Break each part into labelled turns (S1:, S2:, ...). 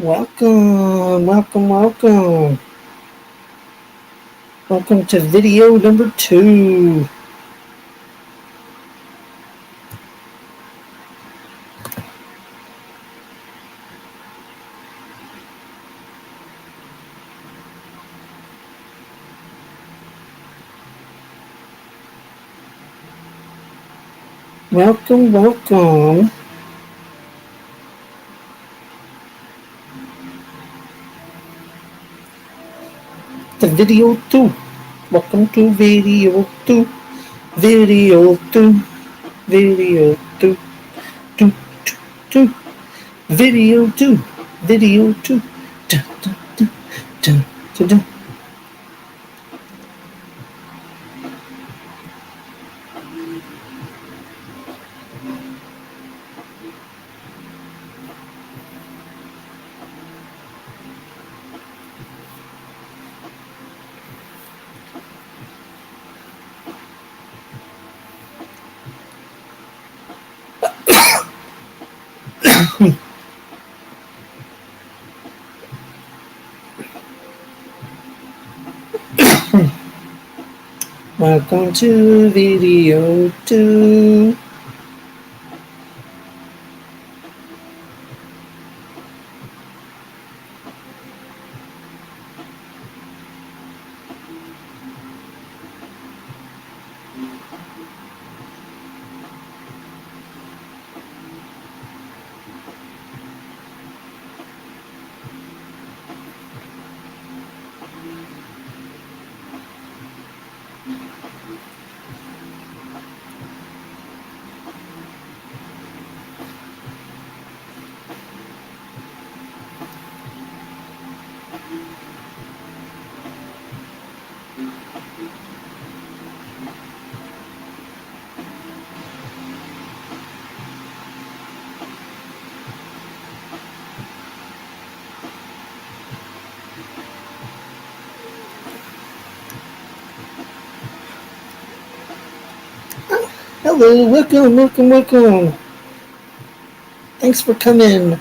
S1: Welcome, welcome, welcome. Welcome to video number 2. Welcome, welcome. To video 2. Welcome to video 2. Video 2. Video 2. 2, 2, 2. Video 2. Video 2. Dun, dun, dun, dun, dun, dun. Welcome to video 2. Hello, welcome, welcome, welcome. Thanks for coming.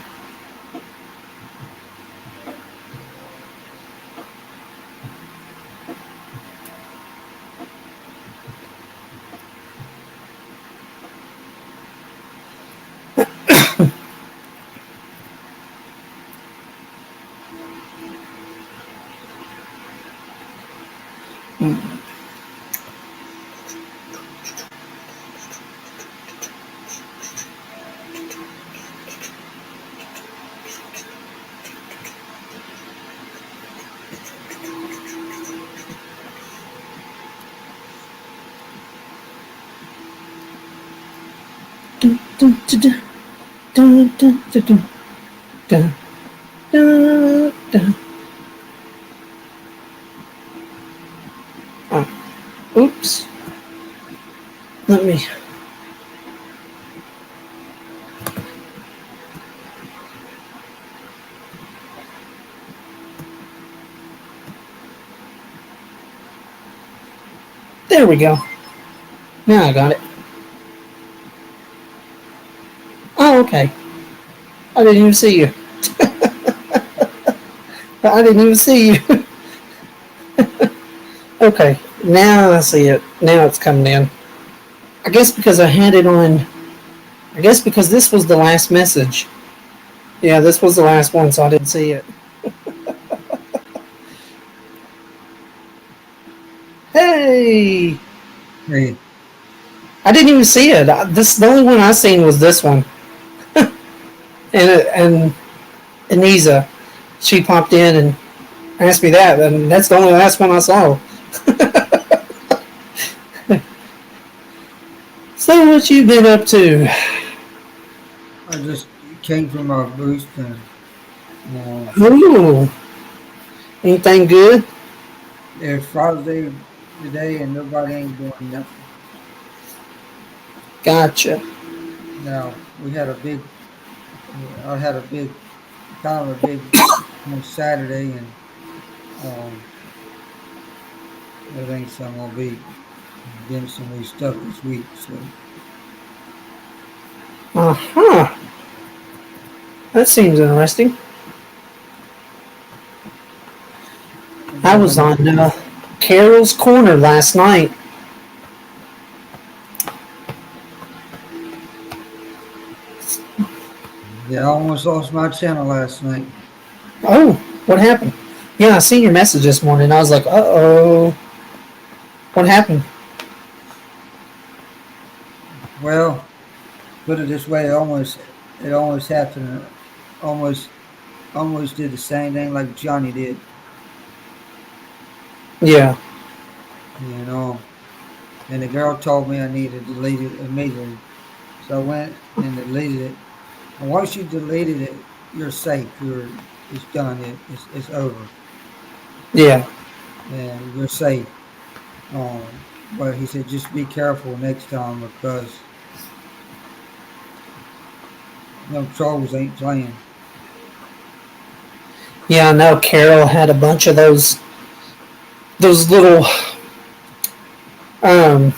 S1: Dun, dun, dun, dun, dun, dun, dun, dun, dun, dun. Oh, oops. Let me. There we go. Now I got it. Oh, okay. I didn't even see you. I didn't even see you. Okay, now I see it. Now it's coming in. I guess because I had it on. I guess because this was the last message. Yeah, this was the last one, so I didn't see it. Hey!
S2: Hey,
S1: I didn't even see it. The only one I seen was this one. and Anisa, she popped in and asked me that, and that's the only last one I saw. So what you been up to?
S2: I just came from our booth and
S1: Ooh, anything good?
S2: it's Friday today and nobody ain't doing nothing.
S1: Gotcha.
S2: Now we had a big, I had a big, kind of a big on Saturday and um, everything. So I'm gonna be getting some new stuff this week. So
S1: Uh huh. That seems interesting. I was on Carol's Corner last night.
S2: Yeah, I almost lost my channel last night.
S1: Oh, what happened? Yeah, I seen your message this morning. I was like, uh-oh. What happened?
S2: Well, put it this way, it almost happened. Almost almost did the same thing like Johnny did.
S1: Yeah.
S2: You know, and the girl told me I needed to delete it immediately. So I went and deleted it. And once you deleted it, you're safe. It's done. It's over,
S1: Yeah.
S2: and you're safe. But he said just be careful next time because trolls ain't playing.
S1: Yeah, I know Carol had a bunch of those little um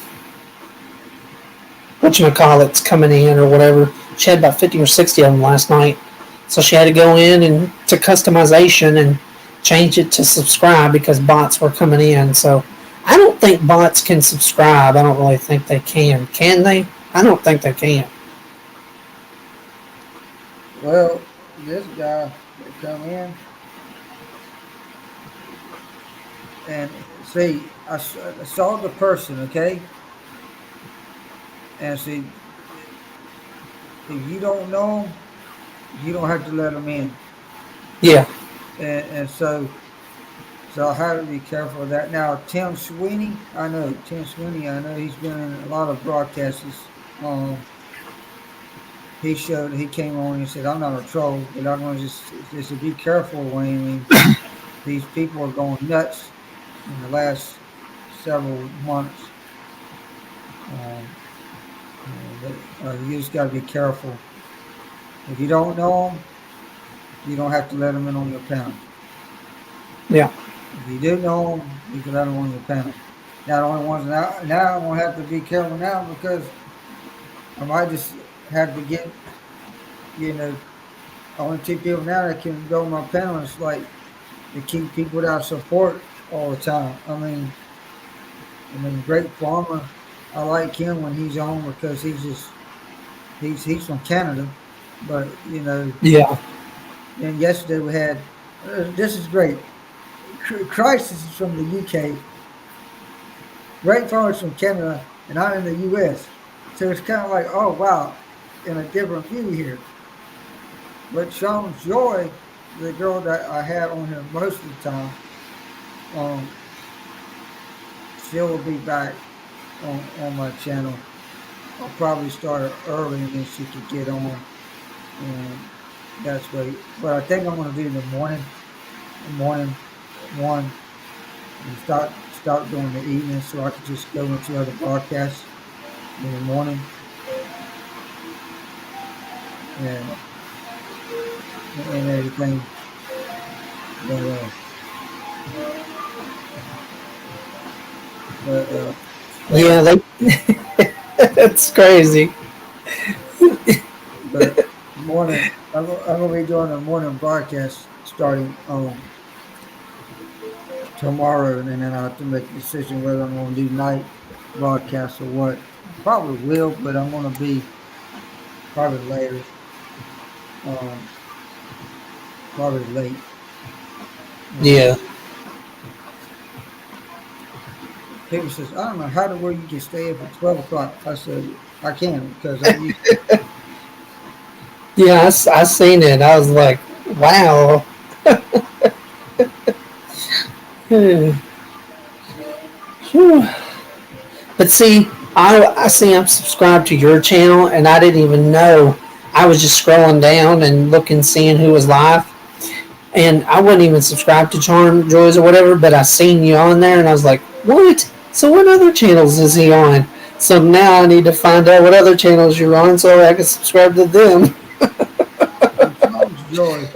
S1: whatchamacallits coming in or whatever. She had about 50 or 60 of them last night. So she had to go in and to customization and change it to subscribe because bots were coming in. So I don't think bots can subscribe. I don't really think they can. Can they? I don't think they can.
S2: Well, this guy that come in and see, I saw the person, okay, and see if you don't know him, you don't have to let him in,
S1: Yeah.
S2: and so I have to be careful of that. Now, Tim Sweeney, I know Tim Sweeney. I know he's been in a lot of broadcasts. He came on and said, "I'm not a troll, but I'm going to just to be careful, Wayne. I mean, these people are going nuts in the last several months. Um, you just got to be careful. If you don't know them, you don't have to let them in on your panel.
S1: Yeah.
S2: If you do know them, you can let them on your panel. Now, the only ones now I'm going to have to be careful now because I might just have to get, you know, only two people now that can go on my panel. It's like to keep people without support all the time. I mean, Great Farmer. I like him when he's on because he's from Canada, but
S1: Yeah.
S2: and yesterday we had this is great. Crisis is from the UK. Great Farmer's from Canada, and I'm in the US. So it's kind of like, oh wow, in a different view here. But Sean Joy, the girl that I had on here most of the time, um, she will be back on my channel. I'll probably start her early and then she could get on. And that's great. But I think I'm going to do the morning one, and start doing the evening so I could just go into other broadcasts in the morning and and everything. But
S1: Yeah, they it's crazy.
S2: but morning. I'm gonna be doing a morning broadcast starting tomorrow, and then I have to make a decision whether I'm going to do night broadcast or what. Probably will, but I'm going to be probably later, um, probably late.
S1: Yeah.
S2: People says, I don't know how to where you can stay up at 12 o'clock. I said, I can because I'm used to it.
S1: Yeah, I seen it. I was like, wow. Hmm. Whew. But see, I see I'm subscribed to your channel, and I didn't even know. I was just scrolling down and looking, seeing who was live, and I wasn't even subscribed to Charm Joys or whatever. But I seen you on there, and I was like, what? So what other channels is he on? So now I need to find out what other channels you're on so I can subscribe to them.
S2: Well, Charles Joy,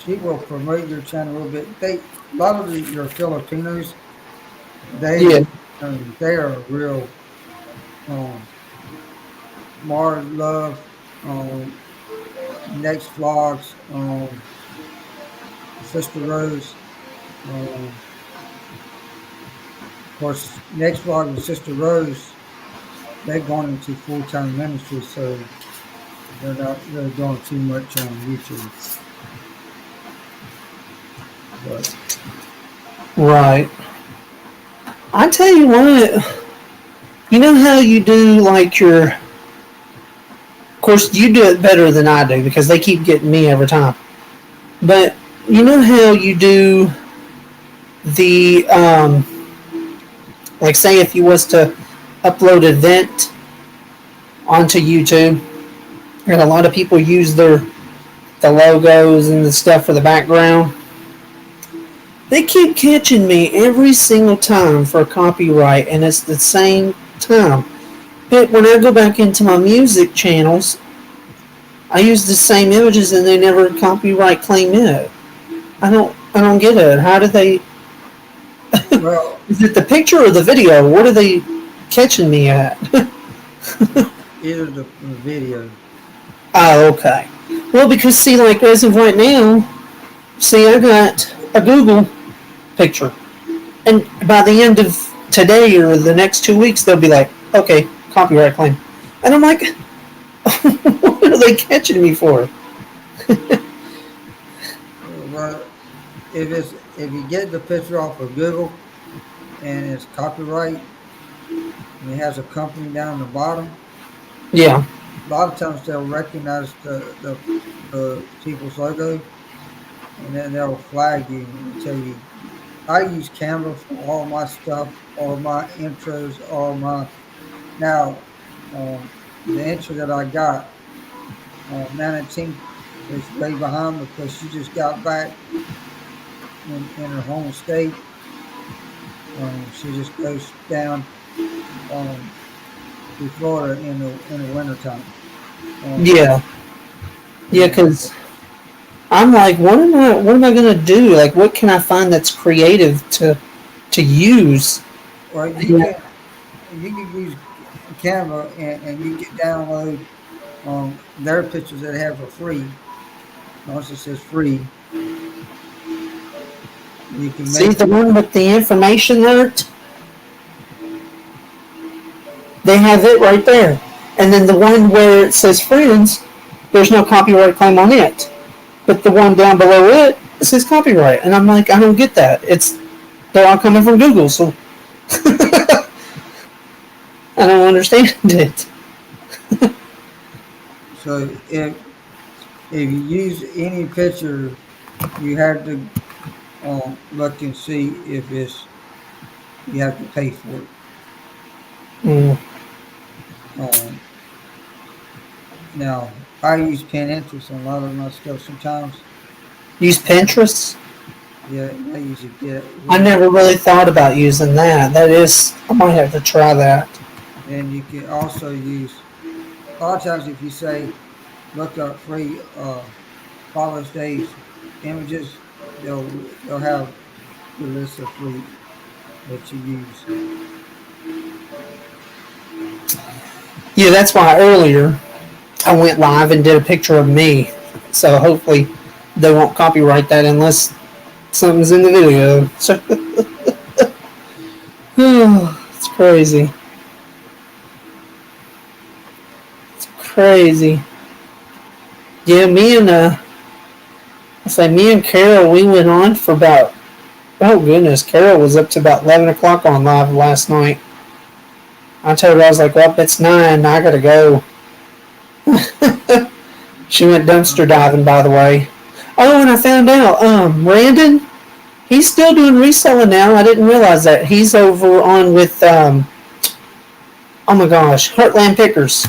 S2: she will promote your channel a little bit. A lot of your Filipinos, they
S1: Yeah,
S2: they are real um, Mars Love, next vlogs, Sister Rose. Of course, next vlog with Sister Rose, they've gone into full-time ministry, so they're not really doing too much on YouTube. But
S1: Right. I tell you what, you know how you do like your. Of course, you do it better than I do because they keep getting me every time. But you know how you do the like say if you was to upload an event onto YouTube, and a lot of people use the logos and the stuff for the background. They keep catching me every single time for copyright, and it's the same time. But when I go back into my music channels, I use the same images, and they never copyright claim it. I don't get it. How do they?
S2: well,
S1: Is it the picture or the video? What are they catching me at?
S2: either the video.
S1: Oh, okay. Well, because see, like as of right now, see, I got a Google picture, and by the end of today or the next 2 weeks, they'll be like, okay, copyright claim, and I'm like, what are they catching me for?
S2: Well, if you get the picture off of Google and it's copyright and it has a company down the bottom,
S1: Yeah,
S2: a lot of times they'll recognize the people's logo and then they'll flag you and tell you. I use Canva for all my stuff, all my intros, all my. Now, the intro that I got, Nana Tink is way behind because she just got back in her home state. She just goes down um, to Florida in the wintertime.
S1: yeah, yeah.
S2: And
S1: Because I'm like, what am I gonna do? Like, what can I find that's creative to use?
S2: well,
S1: Yeah,
S2: you can use Canva and you can download their pictures that they have for free. Once it says free, you can
S1: see
S2: make
S1: the
S2: it.
S1: one with the information alert. They have it right there. And then the one where it says friends, there's no copyright claim on it. But the one down below it, it says copyright. And I'm like, I don't get that. They're all coming from Google, so I don't understand it.
S2: So if you use any picture, you have to look and see if it's you have to pay for it.
S1: Mm.
S2: Um, Now I use Pinterest on a lot of my stuff sometimes.
S1: Use Pinterest.
S2: Yeah, I usually get
S1: I
S2: really.
S1: never really thought about using that. I might have to try that.
S2: And you can also use a lot of times if you say look up free Father's Day images, they'll have the list of free that you use.
S1: Yeah, that's why earlier I went live and did a picture of me. So hopefully they won't copyright that unless something's in the video. So it's crazy. It's crazy. Yeah, me and Carol, we went on for about, oh goodness, Carol was up to about 11 o'clock on live last night. I told her, I was like, well, it's 9, I gotta go. She went dumpster diving, by the way. Oh, and I found out, Brandon, he's still doing reselling now. I didn't realize that. He's over on with, oh my gosh, Heartland Pickers.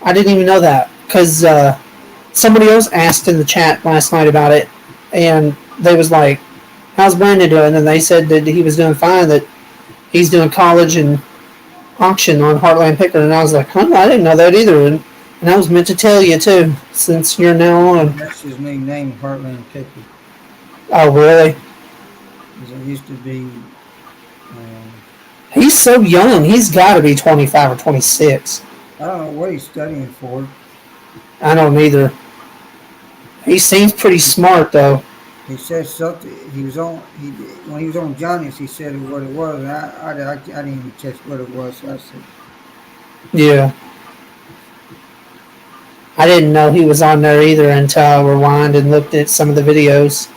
S1: I didn't even know that because somebody else asked in the chat last night about it, and they was like, how's Brandon doing? And they said that he was doing fine, that he's doing college and auction on Heartland Picker, and I was like, huh, I didn't know that either, and I was meant to tell you too, since you're now on.
S2: That's his new name, Heartland Picker,
S1: Oh, really?
S2: because it used to be. Um,
S1: He's so young. He's got to be 25 or 26.
S2: I don't know what he's studying for.
S1: I don't either. He seems pretty smart, though.
S2: He said something. He was on. He when he was on Johnny's, he said what it was, and I didn't even catch what it was. So I said,
S1: Yeah. I didn't know he was on there either until I rewind and looked at some of the videos.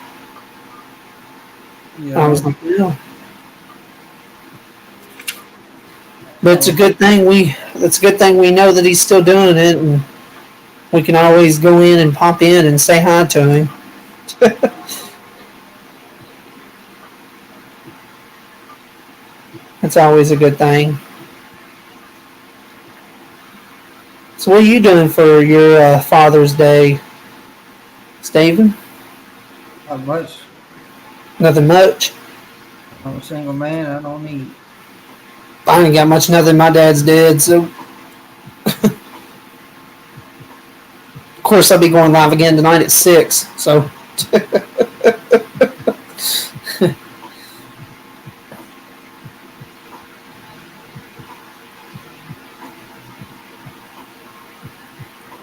S1: I
S2: yeah,
S1: was like, yeah. But it's a
S2: oh,
S1: good thing we know that he's still doing it, and we can always go in and pop in and say hi to him. That's always a good thing. So, what are you doing for your Father's Day, Stephen?
S2: not much.
S1: Nothing much.
S2: I'm a single man. I don't need.
S1: I ain't got much nothing. My dad's dead, so of course I'll be going live again tonight at 6. So,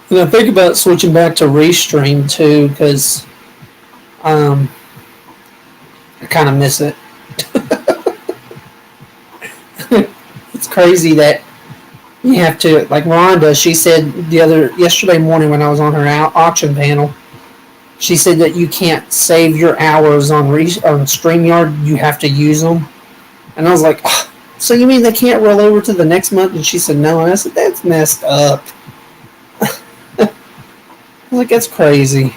S1: think about switching back to Restream too, because um, I kind of miss it. It's crazy that you have to, like Rhonda, she said yesterday morning when I was on her auction panel, she said that you can't save your hours on StreamYard, you have to use them. And I was like, oh, so you mean they can't roll over to the next month? And she said, no. And I said, that's messed up. I was like, that's crazy.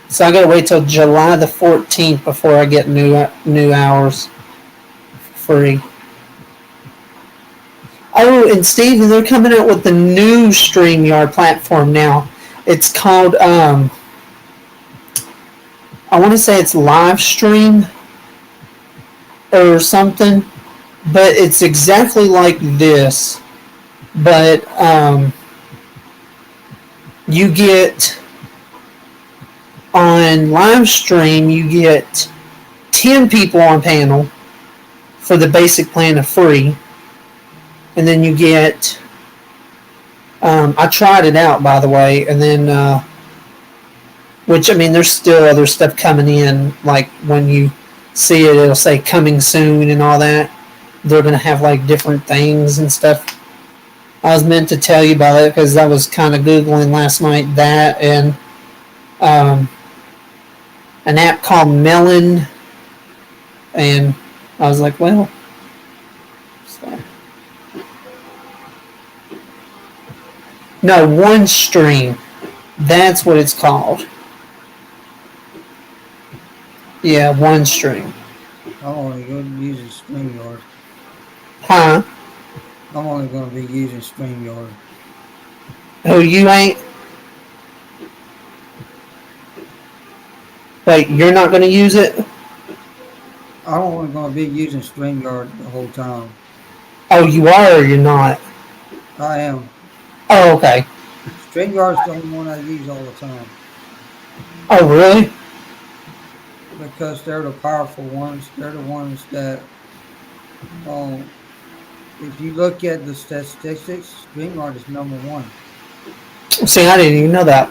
S1: So I gotta wait till July the 14th before I get new hours free. Oh, and Steve, they're coming out with the new StreamYard platform now. It's called, I want to say it's Livestream or something, but it's exactly like this. But you get on Livestream, you get 10 people on panel for the basic plan of free. And then you get, I tried it out, by the way, and then, which, I mean, there's still other stuff coming in, like when you see it, it'll say coming soon and all that. They're going to have like different things and stuff. I was meant to tell you about it because I was kind of Googling last night that and an app called Melon, and I was like, well, so. No, OneStream. That's what it's called. Yeah, OneStream.
S2: I'm only going to be using StreamYard.
S1: Huh?
S2: I'm only going to be using StreamYard.
S1: Oh, you ain't? Wait, you're not going to use it?
S2: I'm only going to be using StreamYard the whole time.
S1: Oh, you are or you're not?
S2: I am.
S1: Oh, okay.
S2: StreamYard's the only one I use all the time.
S1: Oh, really?
S2: Because they're the powerful ones. They're the ones that, if you look at the statistics, StreamYard is number one.
S1: See, I didn't even know that.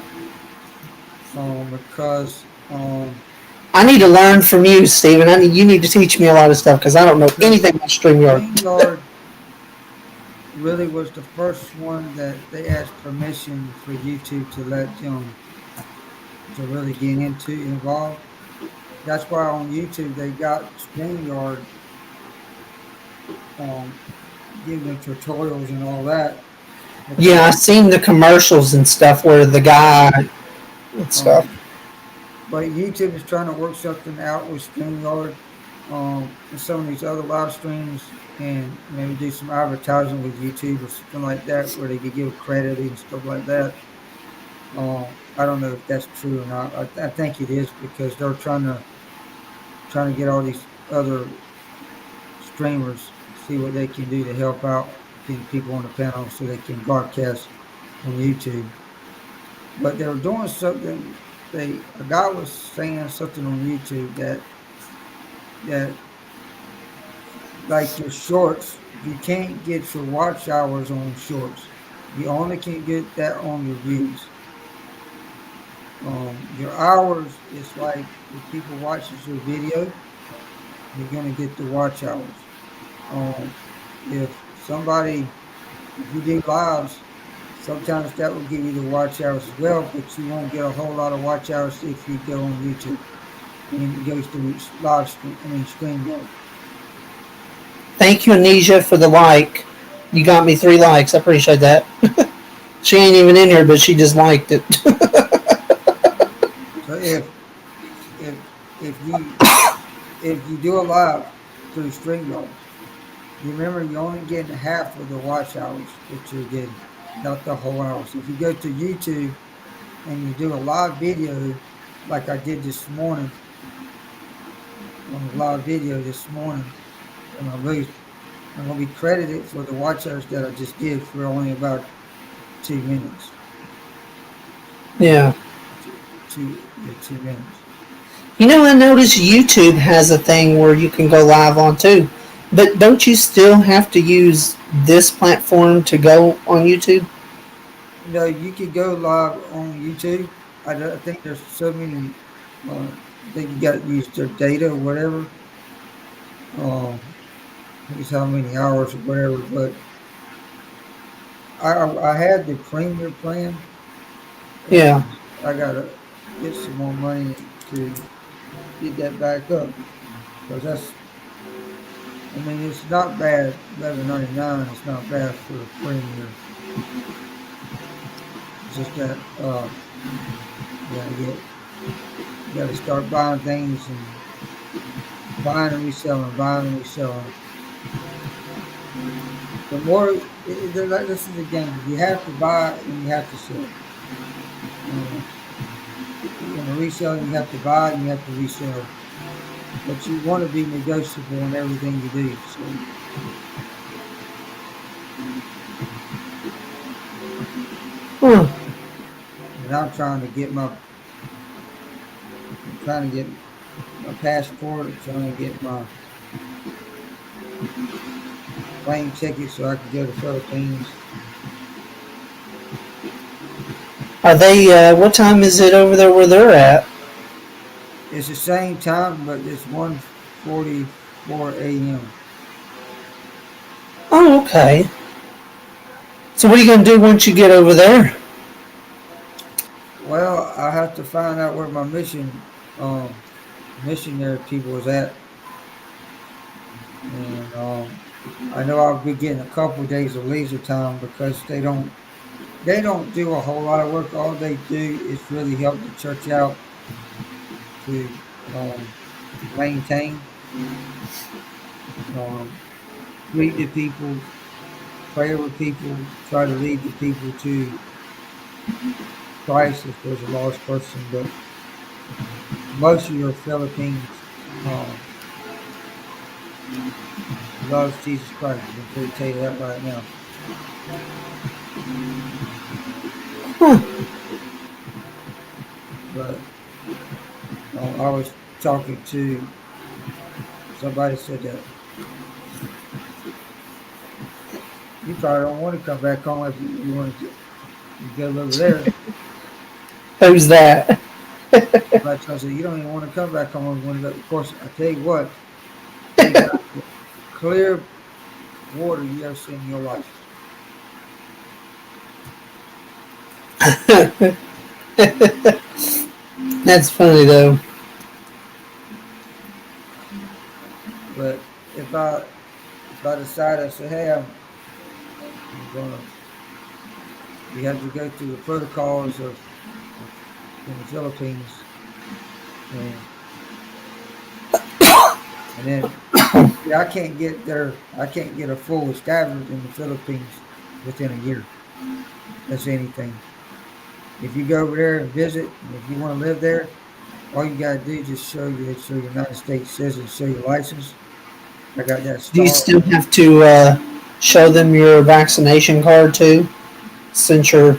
S2: Because
S1: I need to learn from you, Steven. You need to teach me a lot of stuff because I don't know anything about StreamYard.
S2: StreamYard really was the first one that they asked permission for YouTube to let them to really get involved. That's why on YouTube they got StreamYard giving them tutorials and all that.
S1: Yeah, I've seen the commercials and stuff where the guy and stuff.
S2: But YouTube is trying to work something out with StreamYard and some of these other live streams and maybe do some advertising with YouTube or something like that where they could give credit and stuff like that. I don't know if that's true or not. I think it is because they're trying to get all these other streamers see what they can do to help out the people on the panel so they can broadcast on YouTube. But they were doing something. A guy was saying something on YouTube that like your shorts, you can't get your watch hours on shorts. You only can get that on your views. Your hours is like if people watches your video, you're gonna get the watch hours. Um, if somebody, if you do lives, sometimes that will give you the watch hours as well, but you won't get a whole lot of watch hours if you go on YouTube. I mean, it goes through live stream. I mean, StreamYard.
S1: Thank you, Anisha, for the like. You got me 3 likes. I appreciate that. She ain't even in here, but she just liked it.
S2: So if if you if you do a live through StreamYard, you remember you're only getting half of the watch hours that you're getting, not the whole hours. If you go to YouTube and you do a live video, like I did this morning on a live video this morning on my booth, I'm gonna be credited for the watch hours that I just did for only about 2 minutes.
S1: Yeah.
S2: Yeah, 2 minutes.
S1: I noticed YouTube has a thing where you can go live on too. But don't you still have to use this platform to go on YouTube?
S2: You could go live on YouTube. I think there's so many. I think you got to use their data or whatever. Um, it's how many hours or whatever. But I had the premier plan,
S1: Yeah.
S2: and I gotta get some more money to get that back up because that's. I mean, it's not bad. 11.99. It's not bad for a premier. It's just that you gotta get you gotta start buying things and buying and reselling, buying and reselling. The more this is the game. You have to buy and you have to sell. Uh, in a reselling, you have to buy and you have to resell. But you want to be negotiable in everything you do. So,
S1: Hmm.
S2: and I'm trying to get my passport. I'm trying to get my plane ticket so I can go to the Philippines.
S1: Are they, what time is it over there where they're at?
S2: It's the same time, but it's 1:44 a.m.
S1: Oh, okay. So what are you going to do once you get over there?
S2: Well, I have to find out where my missionary people is at, and I know I'll be getting a couple of days of leisure time because they don't do a whole lot of work. All they do is really help the church out to maintain, um, greet the people, pray with people, try to lead the people to Christ if there's a lost person. But most of your Philippines loves Jesus Christ. I can tell you that right now.
S1: Huh.
S2: But I was talking to somebody said that you probably don't want to come back home if you want to go over there.
S1: Who's that?
S2: Somebody told me you don't even want to come back home. You want to go. Of course, I tell you what, they got the clear water you ever seen in your life.
S1: That's funny though.
S2: But if I decide I say, hey, I'm gonna you have to go through the protocols of in the Philippines and then see, I can't get there. I can't get a full establishment in the Philippines within a year. That's anything. If you go over there and visit, and if you want to live there, all you gotta do is just show your United States citizen, show your license. I got that
S1: Do you
S2: star.
S1: still have to show them your vaccination card too, since you're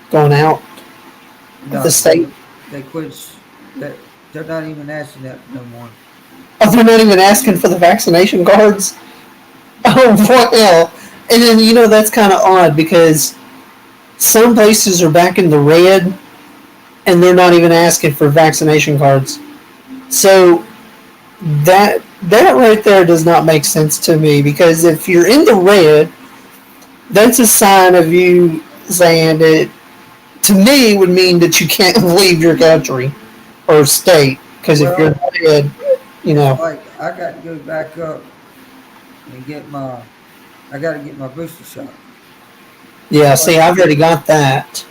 S1: going out of the
S2: No,
S1: state?
S2: they quit. They're not even asking that no more.
S1: Oh, they're not even asking for the vaccination cards. Oh, well, and then that's kind of odd because some places are back in the red, and they're not even asking for vaccination cards. So that right there does not make sense to me, because if you're in the red, that's a sign of you saying that, to me, would mean that you can't leave your country or state. Because if you're in
S2: Well,
S1: the red, you
S2: it's
S1: know.
S2: like I got to go back up and get my. I got to get my booster shot.
S1: Yeah,
S2: But
S1: see, I've already got that.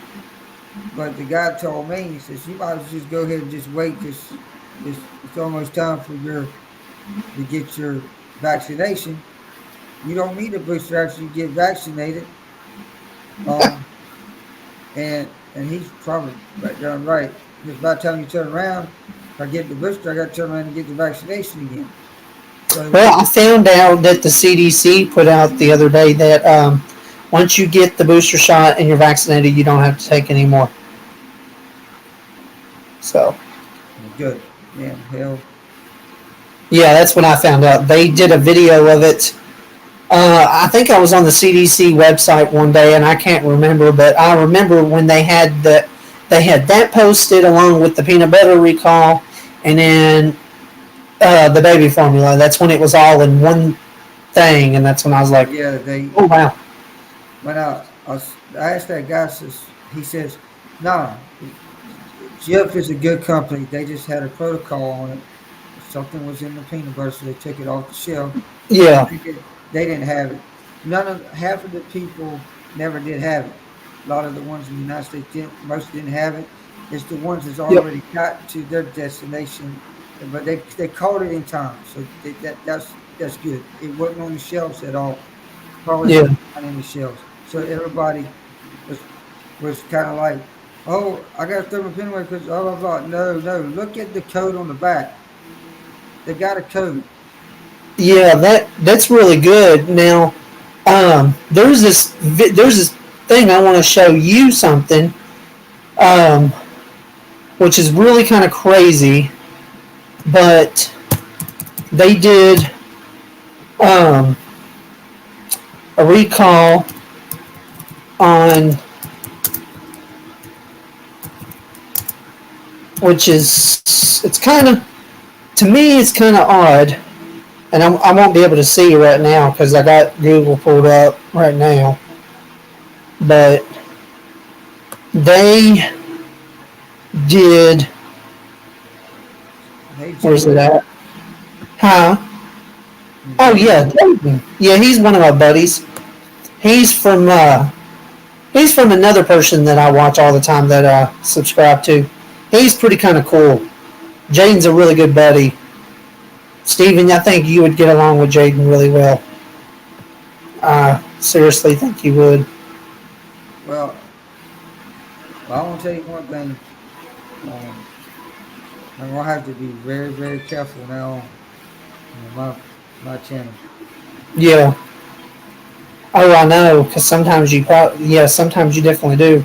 S2: but the guy told me, he says you might as well just go ahead and just wait. Just it's almost time for your to get your vaccination. You don't need a booster after you get vaccinated. Um, and he's probably right down right. Because by the time you turn around, if I get the booster, I got to turn around and get the vaccination again. So
S1: Well, I found out that the CDC put out the other day that once you get the booster shot and you're vaccinated, you don't have to take any more. So,
S2: good, man. Hell,
S1: yeah, that's what I found out. They did a video of it. I think I was on the CDC website one day, and I can't remember, but I remember when they had that posted along with the peanut butter recall, and then the baby formula. That's when it was all in one thing, and that's when I was like,
S2: yeah.
S1: "Oh wow,
S2: When I asked that guy, he says, "Nah, Jif is a good company. They just had a protocol on it. Something was in the peanut butter, so they took it off the shelf.
S1: yeah,
S2: They didn't have it. Half of the people never did have it. A lot of the ones in the United States most didn't have it. It's the ones that's
S1: yep,
S2: already gotten to their destination, but they caught it in time, so that's good. It wasn't on the shelves at all. Probably
S1: yeah,
S2: was not in the shelves, so everybody was was kind of like, oh, I got to throw my pen away because blah blah blah. No, no, look at the code on the back. They got a code.
S1: yeah." That's really good. Now, there's this thing I want to show you something, um, which is really kind of crazy, but they did um, a recall on, which is, it's kind of, to me it's kind of odd, and I won't be able to see right now because I got Google pulled up right now, but they did,
S2: Hey
S1: where's it
S2: Jaden.
S1: at? Huh? Oh
S2: Jaden.
S1: yeah, Dayton. Yeah, he's one of my buddies. He's from uh, he's from another person that I watch all the time that I subscribe to. He's pretty kind of cool. Jaden's a really good buddy. Steven, I think you would get along with Jaden really well. I seriously think you would.
S2: Well, I want to tell you one thing. Um, I'm gonna have to be very, very careful now on my channel.
S1: Yeah. Oh, I know, because sometimes yeah, sometimes you definitely do.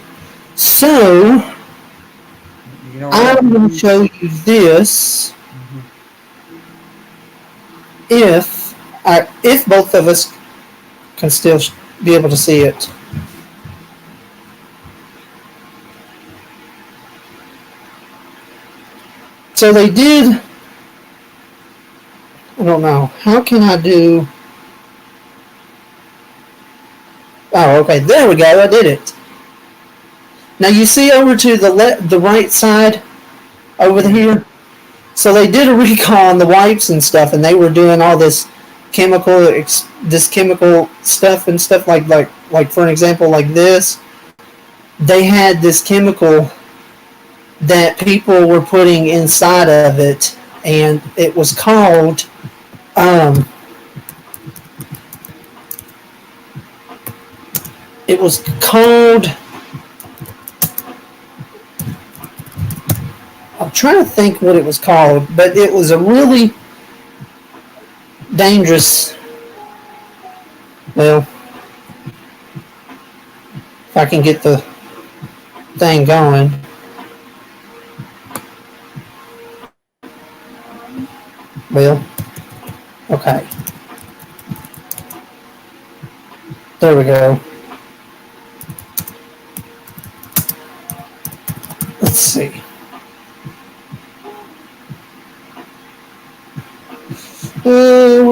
S1: So,
S2: You know what I have
S1: I'm
S2: to
S1: going to
S2: do?
S1: show you this
S2: Hmm.
S1: if both of us can still be able to see it. So they did, I don't know, how can I do, oh, okay, there we go, I did it. Now you see over to the right side over
S2: Yeah.
S1: here? So they did a recall on the wipes and stuff, and they were doing all this chemical stuff and stuff like for an example like this. They had this chemical that people were putting inside of it, and um, it was called. I'm trying to think what it was called, but it was a really dangerous. Well, if I can get the thing going. Well, okay. There we go.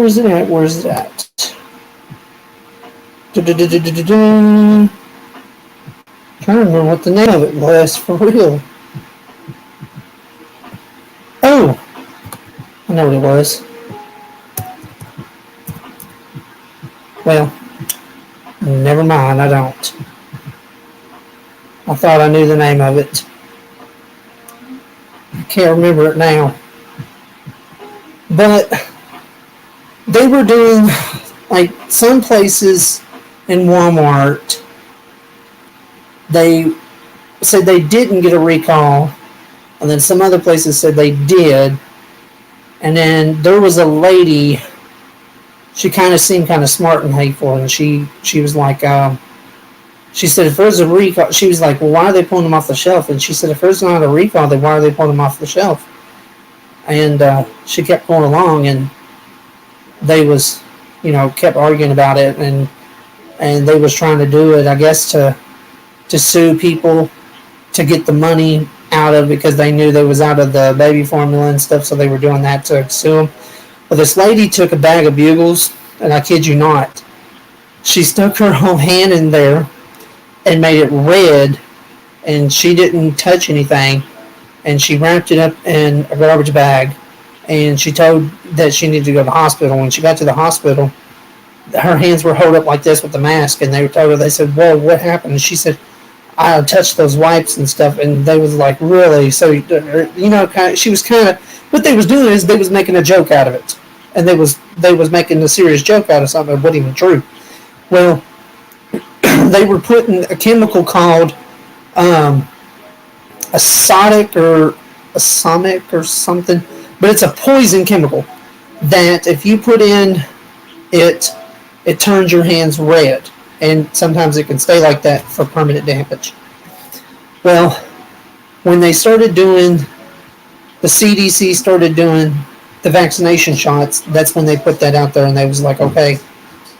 S1: Where is it at? Where is it at? Trying to remember what the name of it was for real. Oh, I know what it was. Well, never mind, I don't. I thought I knew the name of it. I can't remember it now. But they were doing, like, some places in Walmart, they said they didn't get a recall, and then some other places said they did. And then there was a lady, she kind of seemed kind of smart and hateful, and she was like, she said if there's a recall, she was like, well, why are they pulling them off the shelf? And she said if there's not a recall, then why are they pulling them off the shelf? And she kept going along, and they was, kept arguing about it, and they was trying to do it, I guess, to sue people to get the money out of, because they knew they was out of the baby formula and stuff, so they were doing that to sue them. But this lady took a bag of Bugles, and I kid you not, she stuck her whole hand in there and made it red, and she didn't touch anything, and she wrapped it up in a garbage bag, and she told that she needed to go to the hospital. When she got to the hospital, her hands were held up like this with the mask, and they told her, they said, whoa, what happened? And she said, I touched those wipes and stuff, and they was like, really? So, she was kind of, what they was doing is they was making a joke out of it, and they was making a serious joke out of something that wasn't even true. Well, they were putting a chemical called azotic or something, but it's a poison chemical that if you put in it turns your hands red, and sometimes it can stay like that for permanent damage. Well, when they started doing, the CDC started doing the vaccination shots, that's when they put that out there, and they was like, okay,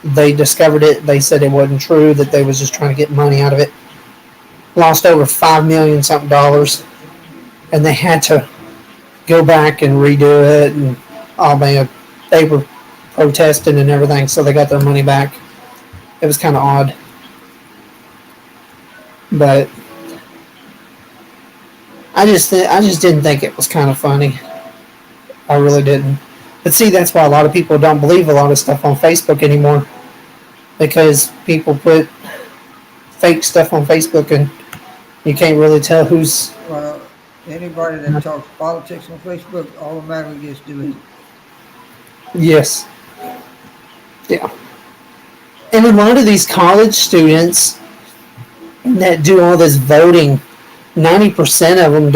S1: they discovered it, they said it wasn't true, that they was just trying to get money out of it. Lost over $5 million something dollars, and they had to go back and redo it, and oh man, they were protesting and everything, so they got their money back. It was kind of odd, but I just didn't think it was kind of funny. I really didn't. But see, that's why a lot of people don't believe a lot of stuff on Facebook anymore, because people put fake stuff on Facebook, and you can't really tell who's.
S2: Well, anybody that talks politics on Facebook automatically gets deleted.
S1: Yes. Yeah. And a lot of these college students that do all this voting, 90% of them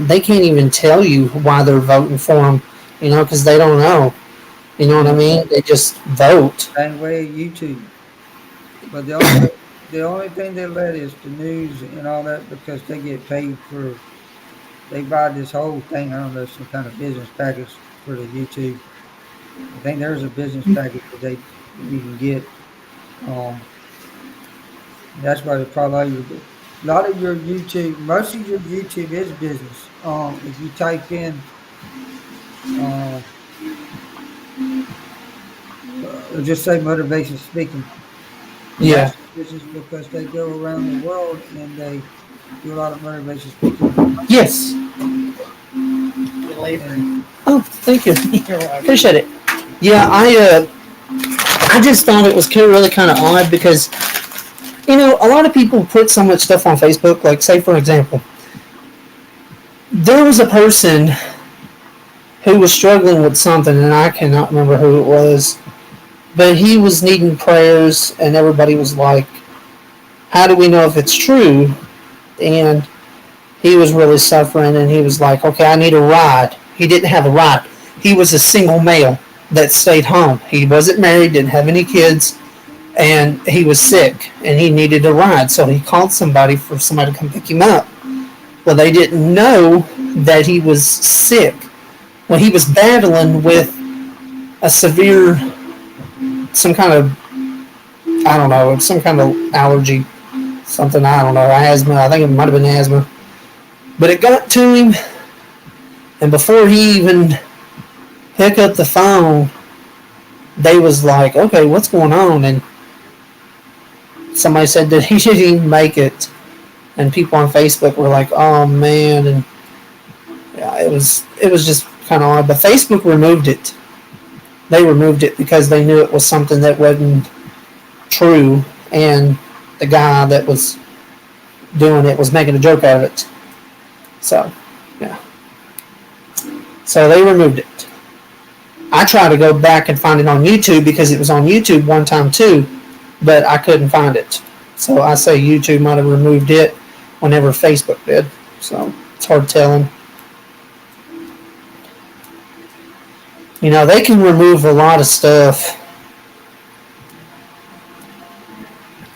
S1: they can't even tell you why they're voting for them, because they don't know. You know what I mean? They just vote.
S2: Same way YouTube. But the only thing they let is the news and all that, because they get paid for, they buy this whole thing, I don't know, some kind of business package for the YouTube. I think there's a business package that you can get. That's why they probably a lot of your YouTube, most of your YouTube is business. If you type in, just say motivation speaking.
S1: Yeah.
S2: Business, because they go around the world and they do a lot of motivation speaking.
S1: Yes. Oh, thank you. Appreciate it. Yeah, I just thought it was really kind of odd, because a lot of people put so much stuff on Facebook. Like, say for example, there was a person who was struggling with something, and I cannot remember who it was, but he was needing prayers, and everybody was like, how do we know if it's true? And he was really suffering, and he was like, okay, I need a ride. He didn't have a ride. He was a single male that stayed home. He wasn't married, didn't have any kids, and he was sick, and he needed a ride. So he called somebody for somebody to come pick him up. Well, they didn't know that he was sick. Well, he was battling with a severe, some kind of, I don't know, some kind of allergy, something, I don't know, asthma. I think it might have been asthma. But it got to him, and before he even picked up the phone, they was like, okay, what's going on? And somebody said that he didn't even make it, and people on Facebook were like, oh man, and yeah, it was just kind of odd. But Facebook removed it. They removed it because they knew it was something that wasn't true, and the guy that was doing it was making a joke out of it. So, yeah. So they removed it. I tried to go back and find it on YouTube because it was on YouTube one time too, but I couldn't find it. So I say YouTube might have removed it whenever Facebook did. So it's hard telling. You know, they can remove a lot of stuff.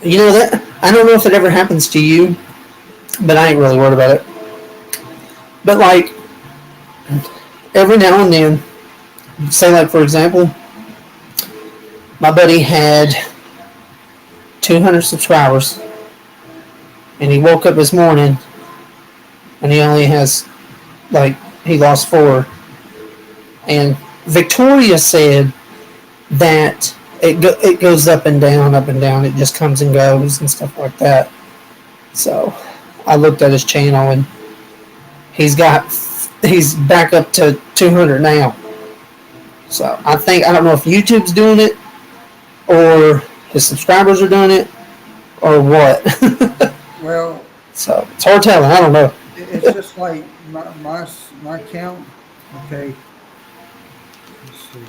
S1: You know that I don't know if it ever happens to you, but I ain't really worried about it. But like every now and then, say like for example, my buddy had 200 subscribers, and he woke up this morning, and he only has like he lost 4. And Victoria said that it goes up and down, up and down. It just comes and goes and stuff like that. So I looked at his channel, and he's back up to 200 now. So I don't know if YouTube's doing it, or his subscribers are doing it, or what.
S2: Well,
S1: so it's hard telling. I don't know.
S2: It's just like my count. Okay. Let's see.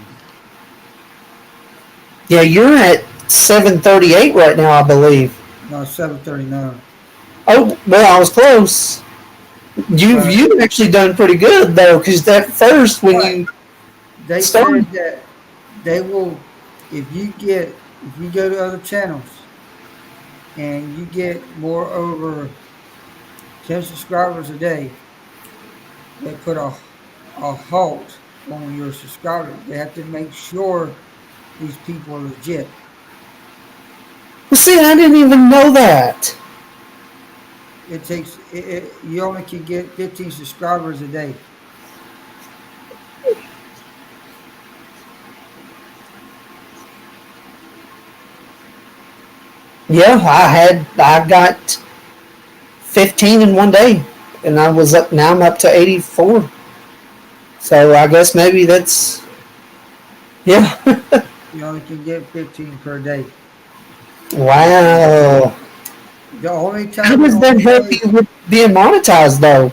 S1: Yeah, you're at 738 right now, I believe.
S2: No, 739.
S1: Oh, well, I was close. You've actually done pretty good though, because that first when you
S2: they
S1: started,
S2: said that they will, if you go to other channels and you get more over 10 subscribers a day, they put a halt on your subscribers. They have to make sure these people are legit.
S1: well, see, I didn't even know that.
S2: It takes you only can get 15 subscribers a day.
S1: Yeah, I got 15 in one day, and I was up. Now I'm up to 84. So I guess maybe that's yeah.
S2: You only can get 15 per day.
S1: Wow.
S2: The only time
S1: How does that help you with being monetized though?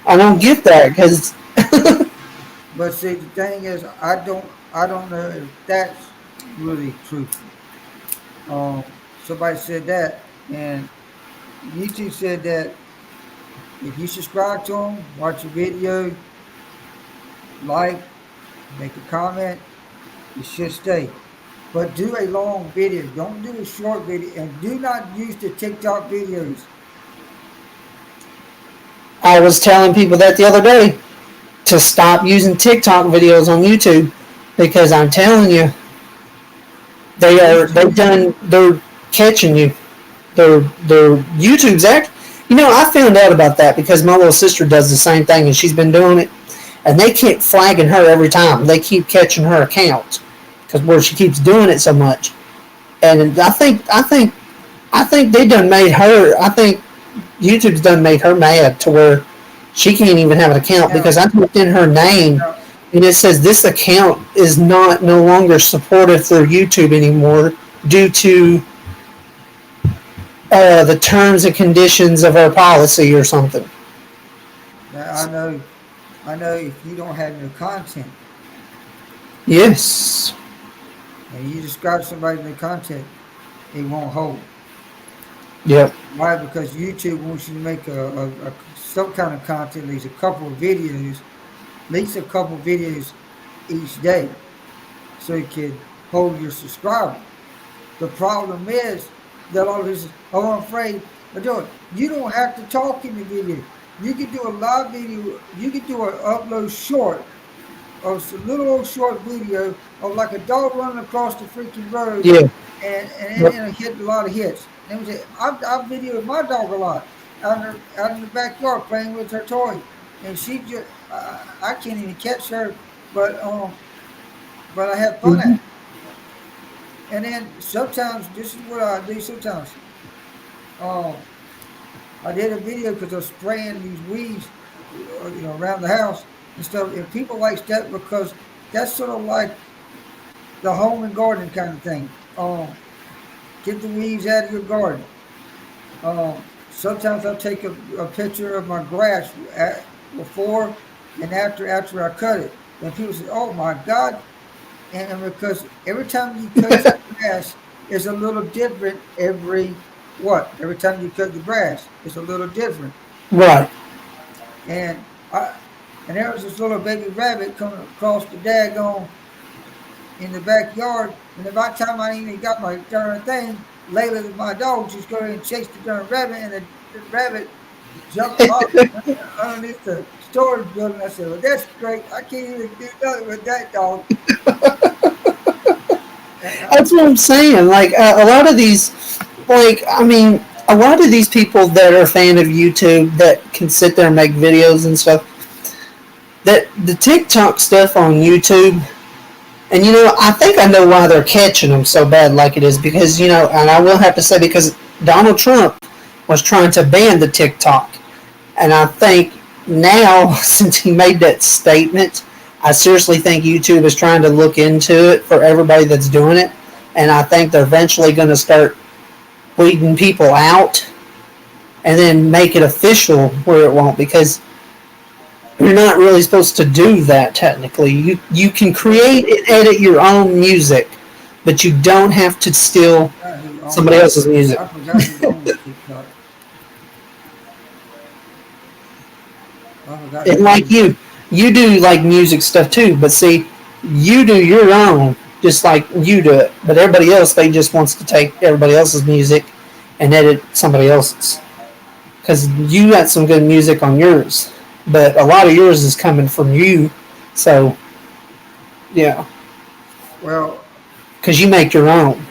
S1: I don't get that because.
S2: But see, the thing is, I don't know if that's really truthful. Somebody said that, and YouTube said that if you subscribe to them, watch a video, like, make a comment, you should stay. But do a long video. Don't do a short video, and do not use the TikTok videos.
S1: I was telling people that the other day to stop using TikTok videos on YouTube because I'm telling you, they're catching you. They're YouTube's act. You know, I found out about that because my little sister does the same thing, and she's been doing it, and they keep flagging her every time. They keep catching her account because where she keeps doing it so much. And I think they done made her. I think YouTube's done made her mad to where she can't even have an account because I typed in her name and it says this account is no longer supported for YouTube anymore due to the terms and conditions of our policy or something.
S2: Now, I know if you don't have no content.
S1: Yes.
S2: And you describe somebody in the content, it won't hold.
S1: Yep.
S2: Why? Because YouTube wants you to make some kind of content, at least a couple of videos, at least a couple of videos each day, so you can hold your subscriber. The problem is that all this is, oh, I'm afraid of doing. You don't have to talk in the video. You can do a live video. You can do an upload short, or a little old short video of like a dog running across the freaking road,
S1: Yeah.
S2: and
S1: Yep.
S2: hit a lot of hits. And we say, I videoed my dog a lot out in the backyard playing with her toy, and she just I can't even catch her, but I have fun at
S1: Mhm.
S2: it. And then sometimes this is what I do. Sometimes um, I did a video because I was spraying these weeds, around the house and stuff. And people like that because that's sort of like the home and garden kind of thing. Get the weeds out of your garden. Sometimes I'll take a picture of my grass before and after I cut it. And people say, "Oh my God!" And because every time you cut your grass, it's a little different. Every time you cut the grass, it's a little different.
S1: Right.
S2: And I and there was this little baby rabbit coming across the daggone in the backyard. And about the time I even got my darn thing, Layla, my dog, just go ahead and chase the darn rabbit, and the rabbit jumped off underneath the storage building. I said, "Well, that's great. I can't even do nothing with that dog."
S1: That's what I'm saying. Like a lot of these, like I mean, a lot of these people that are a fan of YouTube that can sit there and make videos and stuff. That the TikTok stuff on YouTube, and I think I know why they're catching them so bad like it is because and I will have to say because Donald Trump was trying to ban the TikTok, and I think now since he made that statement, I seriously think YouTube is trying to look into it for everybody that's doing it, and I think they're eventually going to start weeding people out, and then make it official where it won't because you're not really supposed to do that technically. You can create and edit your own music, but you don't have to steal somebody else's music.
S2: I forgot who owns TikTok. I forgot
S1: And
S2: who
S1: like
S2: owns it.
S1: you do like music stuff too, but see, you do your own just like you do it. But everybody else, they just wants to take everybody else's music and edit somebody else's. Because you got some good music on yours, but a lot of yours is coming from you. So, yeah,
S2: Well,
S1: because you make your own.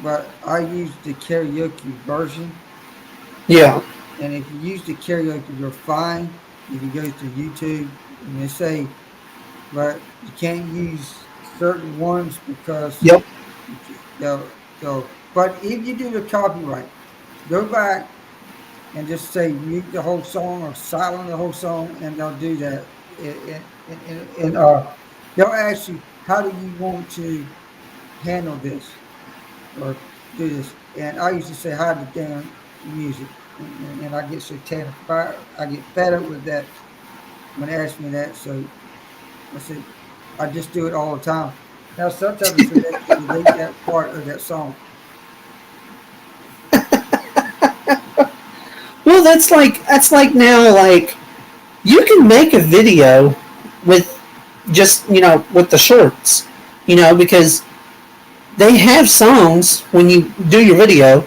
S2: but I use the karaoke version.
S1: Yeah,
S2: And if you use the karaoke, you're fine. If you go to YouTube and they say, but you can't use certain ones because
S1: yep.
S2: they'll, but if you do the copyright, go back and just say mute the whole song or silent the whole song, and they'll do that. And they'll ask you, how do you want to handle this or do this? And I used to say, hide the damn music. And I get so terrified. I get fed up with that when they ask me that. So I said, I just do it all the time. Now, sometimes I forget to delete that part of that song.
S1: Well, that's like now like you can make a video with just with the shorts, because they have songs when you do your video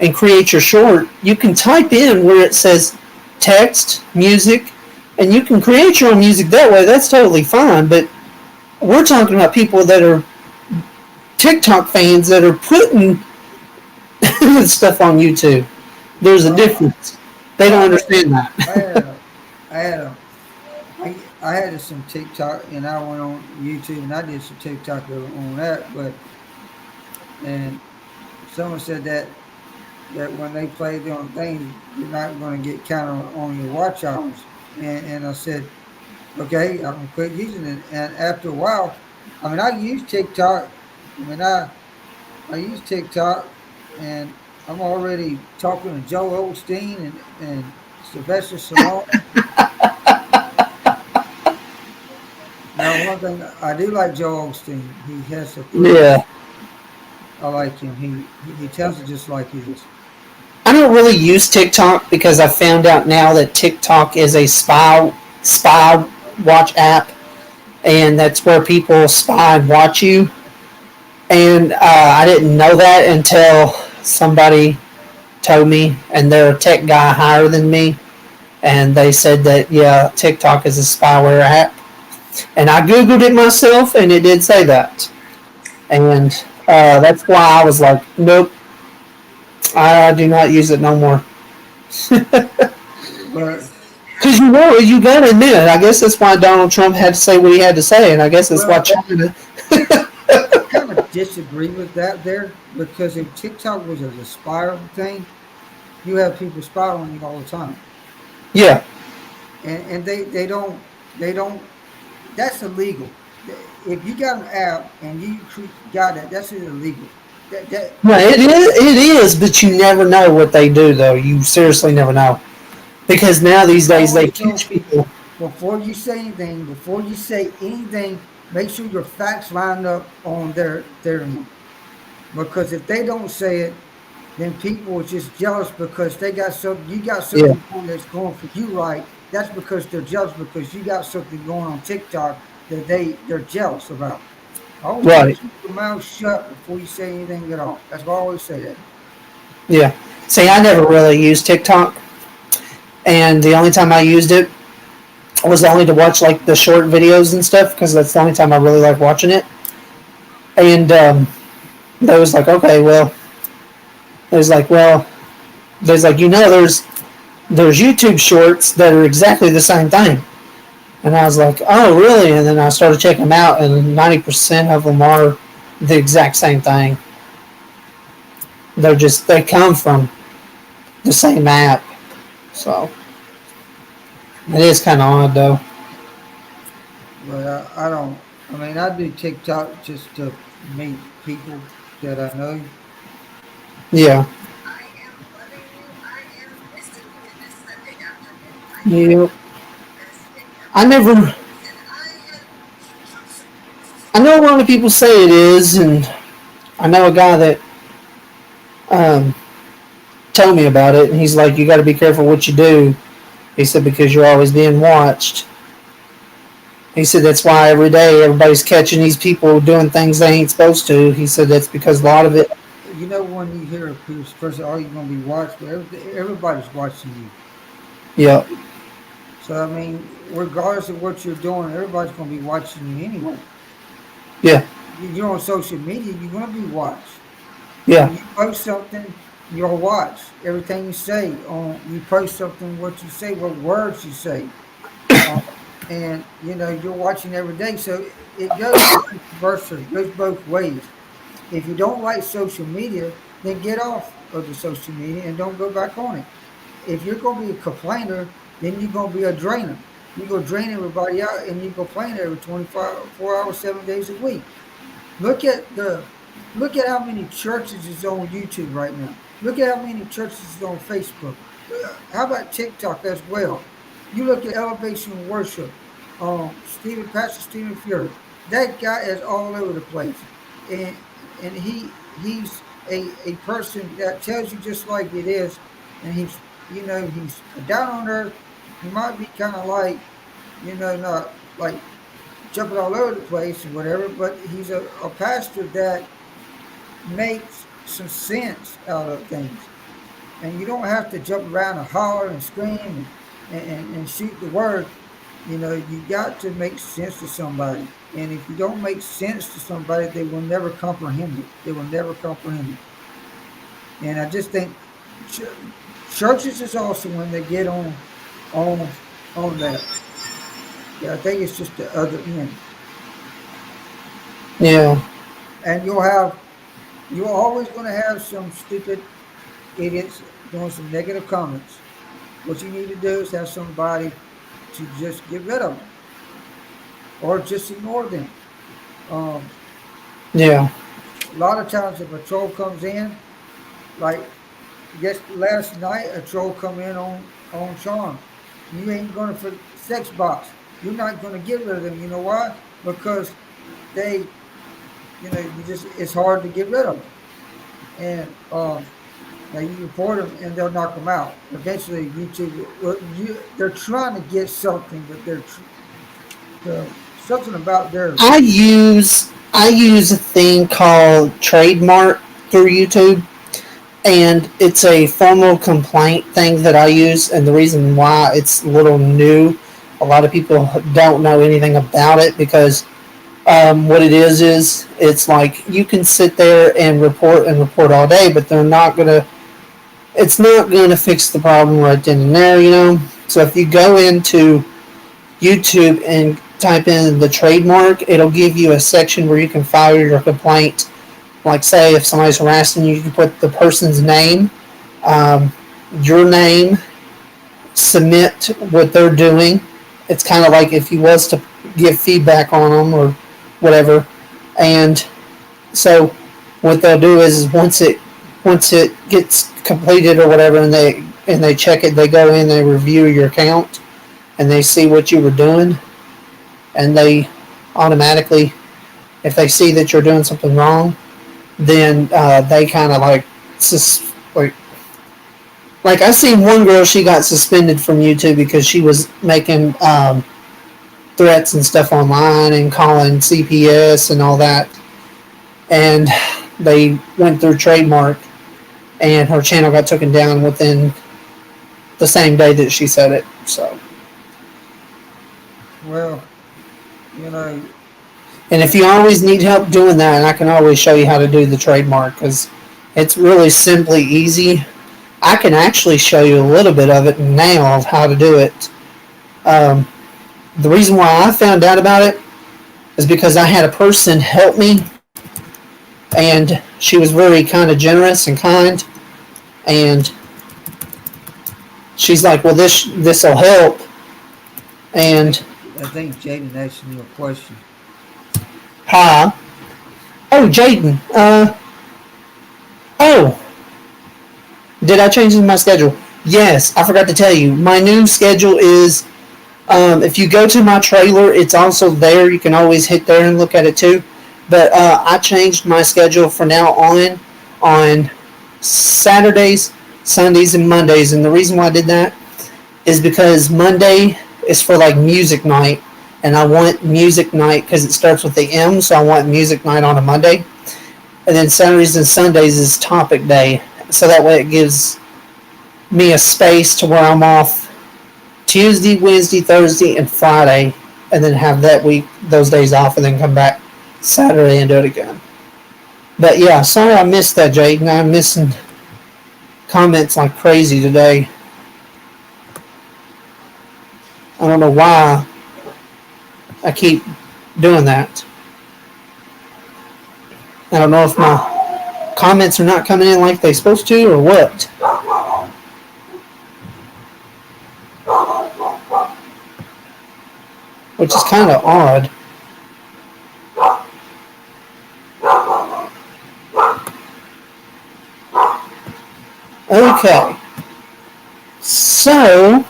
S1: and create your short. You can type in where it says text, music, and you can create your own music that way. That's totally fine. But we're talking about people that are TikTok fans that are putting stuff on YouTube. There's a
S2: Well,
S1: difference. They don't
S2: I
S1: understand that.
S2: I had a, I had a, I had some TikTok, and I went on YouTube and I did some TikTok on that. But and someone said that when they play the on things, you're not going to get counted on your watch hours. And I said, okay, I'm gonna quit using it. And after a while, I mean, I use TikTok. I mean, I use TikTok, and I'm already talking to Joe Osteen and Sylvester Stallone. Now, one thing I do like Joe Osteen. He has a thriller.
S1: Yeah.
S2: I like him. He tells it just like he is.
S1: I don't really use TikTok because I found out now that TikTok is a spy watch app, and that's where people spy and watch you. And I didn't know that until somebody told me, and they're a tech guy higher than me, and they said that yeah, TikTok is a spyware app, and I googled it myself, and it did say that, and that's why I was like, nope, I do not use it no more.
S2: But
S1: Because you gotta admit it. I guess that's why Donald Trump had to say what he had to say, and I guess that's why
S2: well,
S1: China.
S2: kind of disagree with that there because if TikTok was a spiral thing, you have people spiraling all the time,
S1: Yeah.
S2: and they don't. That's illegal. If you got an app and you got it, that's illegal. That
S1: No, it is, but you never know what they do, though. You seriously never know. Because now these days
S2: always
S1: they
S2: tell
S1: teach people.
S2: people before you say anything, make sure your facts line up on their end. Because if they don't say it, then people are just jealous because they got something you got
S1: Yeah,
S2: something going that's going for you right. That's because they're jealous because you got something going on TikTok that they're jealous about. Always try to
S1: right.
S2: keep your mouth shut before you say anything at all. That's why I always say that.
S1: Yeah. See, I never really used TikTok, and the only time I used it was only to watch like the short videos and stuff because that's the only time I really like watching it. And they was like, okay, well, there's like, well, there's like, there's YouTube shorts that are exactly the same thing. And I was like, oh, really? And then I started checking them out, and 90% of them are the exact same thing. They come from the same app. So it is kind of odd, though.
S2: But I don't. I mean, I do TikTok just to meet people that I know.
S1: Yeah. Yeah. I never. I know a lot of people say it is, and I know a guy that um, told me about it, and he's like, you got to be careful what you do. He said, because you're always being watched. He said that's why every day everybody's catching these people doing things they ain't supposed to. He said that's because a lot of it.
S2: When you hear people, first, oh, you're gonna be watched, but everybody's watching you.
S1: Yeah,
S2: So I mean, regardless of what you're doing, everybody's gonna be watching you anyway.
S1: yeah,
S2: You're on social media, you're gonna be watched.
S1: yeah,
S2: When you post something, you'll watch everything you say. On you post something, what you say, what words you say, uh, and you're watching every day. So it goes vice versa. It goes both ways. If you don't like social media, then get off of the social media and don't go back on it. If you're going to be a complainer, then you're going to be a drainer. You're going to drain everybody out and you complain every 24 hours, 7 days a week. Look at the look at how many churches is on YouTube right now. Look at how many churches is on Facebook. How about TikTok as well? You look at Elevation Worship, Pastor Stephen Fury. That guy is all over the place, and he's a person that tells you just like it is, and he's down on earth. He might be kind of like not like jumping all over the place and whatever, but he's a pastor that makes some sense out of things. And you don't have to jump around and holler and scream and shoot the word. You got to make sense to somebody. And if you don't make sense to somebody, they will never comprehend it. They will never comprehend it. And I just think ch- churches is also when they get on on that. Yeah, I think it's just the other end.
S1: yeah,
S2: And you're always going to have some stupid idiots doing some negative comments. What you need to do is have somebody to just get rid of them or just ignore them. Um,
S1: yeah.
S2: a lot of times, if a troll comes in, like just last night, a troll come in on Sean. You ain't going to for sex box. You're not going to get rid of them. You know why? Because they, you just it's hard to get rid of them. And now you report them and they'll knock them out. Eventually, YouTube, they're trying to get something, but something about their.
S1: I use a thing called Trademark through YouTube, and it's a formal complaint thing that I use. And the reason why it's a little new, a lot of people don't know anything about it because what it is it's like you can sit there and report all day, but they're not gonna. It's not gonna fix the problem right then and there, you know. So if you go into YouTube and type in the trademark, it'll give you a section where you can file your complaint like say if somebody's harassing you, you put the person's name, um, your name, submit what they're doing. It's kind of like if you was to give feedback on them or whatever. And so what they'll do is once it gets completed or whatever, and they check it, they go in, they review your account, and they see what you were doing, and they automatically, if they see that you're doing something wrong, then they kind of like I seen one girl, she got suspended from YouTube because she was making threats and stuff online and calling CPS and all that, and they went through trademark, and her channel got taken down within the same day that she said it. So,
S2: Well, you know,
S1: and if you always need help doing that, I can always show you how to do the trademark because it's really simply easy. I can actually show you a little bit of it now of how to do it. The reason why I found out about it is because I had a person help me, and she was very kind of generous and kind, and she's like, well, this will help. And
S2: I think Jaden asked you a question.
S1: hi. Oh, Jaden. Oh, did I change my schedule? Yes, I forgot to tell you. My new schedule is, if you go to my trailer, it's also there. You can always hit there and look at it too. But I changed my schedule from now on Saturdays, Sundays, and Mondays. And the reason why I did that is because Monday is for like music night. And I want music night because it starts with the M, so I want music night on a Monday. And then Saturdays and Sundays is topic day. So that way it gives me a space to where I'm off Tuesday, Wednesday, Thursday, and Friday, and then have that week, those days off, and then come back Saturday and do it again. But yeah, sorry I missed that, Jaden. I'm missing comments like crazy today. I don't know why I keep doing that. I don't know if my comments are not coming in like they're supposed to or what. Which is kind of odd. Okay. So,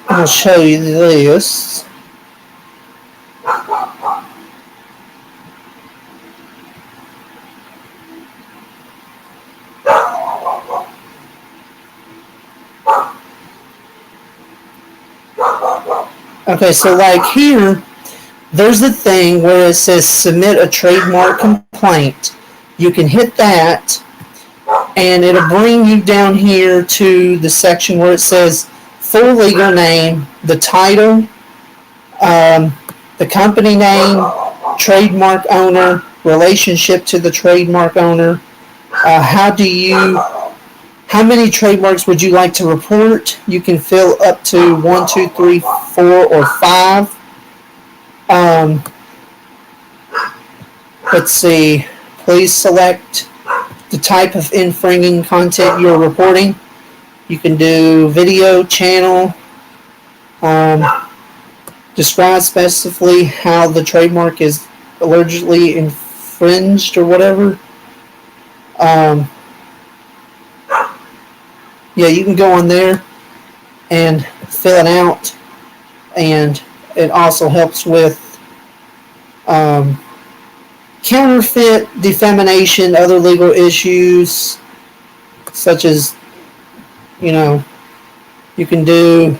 S1: I'll show you this. Okay, so like here, there's the thing where it says submit a trademark complaint. You can hit that, and it'll bring you down here to the section where it says full legal name, the title, the company name, trademark owner, relationship to the trademark owner, how many trademarks would you like to report? You can fill up to 1, 2, 3, 4, or 5. Let's see. Please select the type of infringing content you're reporting. You can do video, channel. Describe specifically how the trademark is allegedly infringed or whatever. Yeah, you can go on there and fill it out, and it also helps with counterfeit, defamation, other legal issues, such as, you know, you can do.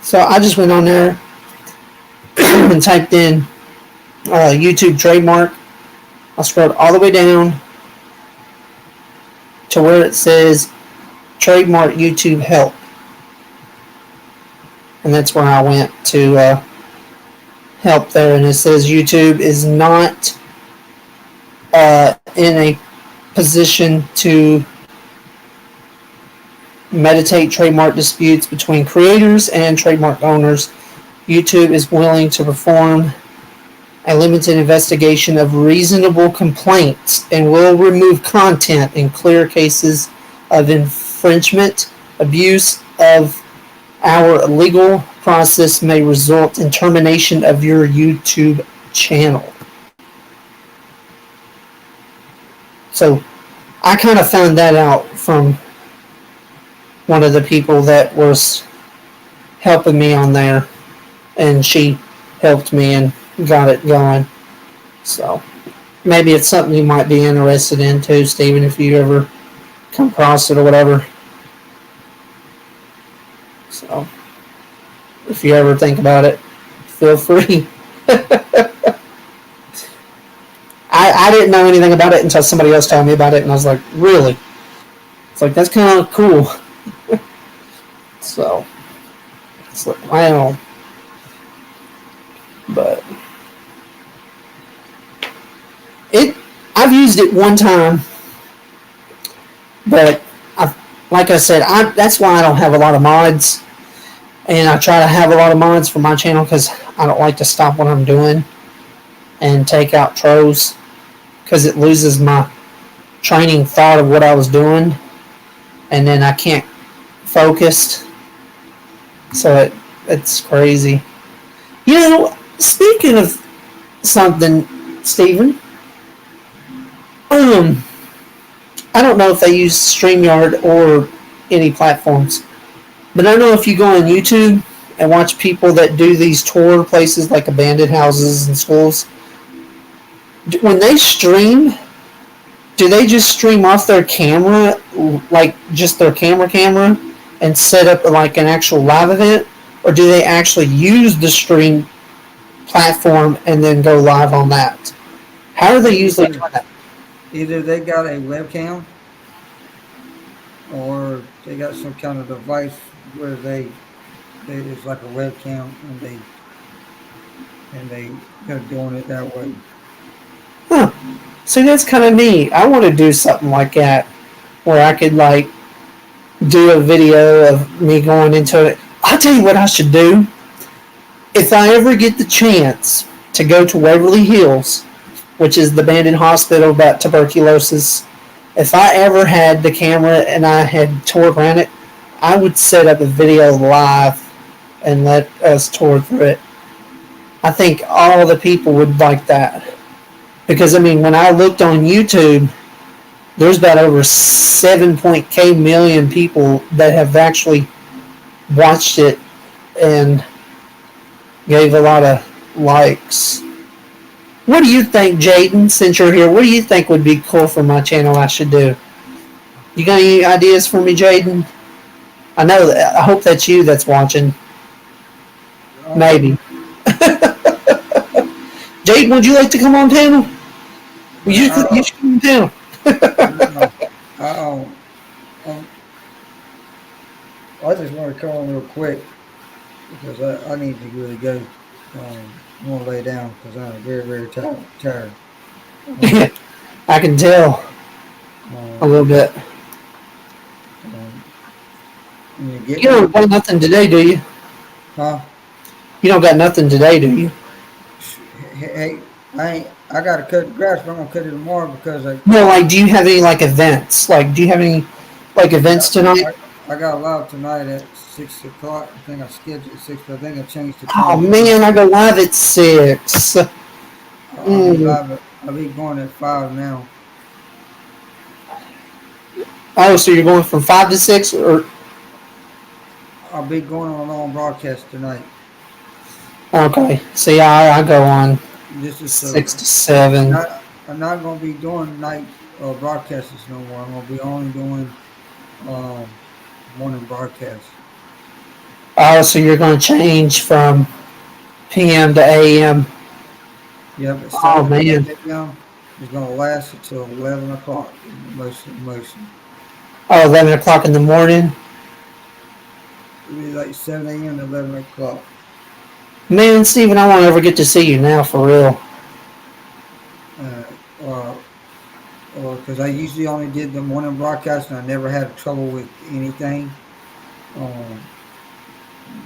S1: So I just went on there and typed in YouTube trademark. I scrolled all the way down to where it says trademark YouTube help, and that's where I went to help there, and it says YouTube is not in a position to mediate trademark disputes between creators and trademark owners. YouTube is willing to perform a limited investigation of reasonable complaints and will remove content in clear cases of infringement. Abuse of our legal process may result in termination of your YouTube channel. So I kind of found that out from one of the people that was helping me on there, and she helped me and got it going. So maybe it's something you might be interested in too, Stephen, if you ever come across it or whatever. So if you ever think about it, feel free. I didn't know anything about it until somebody else told me about it, and I was like, really? It's like, that's kind of cool. So it's like, wow. But I've used it one time, but like I said, that's why I don't have a lot of mods, and I try to have a lot of mods for my channel because I don't like to stop what I'm doing and take out trolls, because it loses my training thought of what I was doing, and then I can't focus. So it's crazy. You know, speaking of something, Stephen, I don't know if they use StreamYard or any platforms, but I know if you go on YouTube and watch people that do these tour places like abandoned houses and schools, when they stream, do they just stream off their camera, like just their camera, and set up like an actual live event, or do they actually use the stream platform and then go live on that? How do they usually do that?
S2: Either they got a webcam, or they got some kind of device where they it's like a webcam, and they're doing it that way.
S1: Huh. See, that's kind of neat. I want to do something like that, where I could like do a video of me going into it. I'll tell you what I should do. If I ever get the chance to go to Waverly Hills, which is the abandoned hospital about tuberculosis, if I ever had the camera and I had toured around it, I would set up a video live and let us tour through it. I think all the people would like that. Because, I mean, when I looked on YouTube, there's about over 7.k million people that have actually watched it and gave a lot of likes. What do you think, Jaden, since you're here? What do you think would be cool for my channel I should do? You got any ideas for me, Jaden? I know that, I hope that's you that's watching. Maybe. Jaden, would you like to come on panel? You should come on panel.
S2: I just want to come on real quick because I need to really go. I want to lay down because I'm very, very tired.
S1: I can tell a little bit. You don't got nothing today, do you?
S2: Huh?
S1: You don't got nothing today, do you?
S2: Hey, I got to cut the grass, but I'm going to cut it tomorrow because
S1: No, like, do you have any, like, events? Like, do you have any, like, events tonight?
S2: I got live tonight at 6 o'clock. I think I scheduled at 6, but I think I changed the
S1: Oh,
S2: time.
S1: man, I go live at 6.
S2: I'll be going at 5 now.
S1: Oh, so you're going from 5 to 6? Or
S2: I'll be going on a long broadcast tonight.
S1: okay. See, I go on
S2: This is
S1: 6 to 7.
S2: I'm not going to be doing night broadcasts no more. I'm going to be only doing morning broadcasts.
S1: Oh, so you're going to change from PM to AM.
S2: Yeah, but
S1: Oh, man.
S2: it's going to last until 11 o'clock. Most.
S1: Oh, 11 o'clock in the morning?
S2: It'll be like 7 a.m. to 11 o'clock.
S1: Man, Steven, I won't ever get to see you now, for real.
S2: Because I usually only did the morning broadcast and I never had trouble with anything.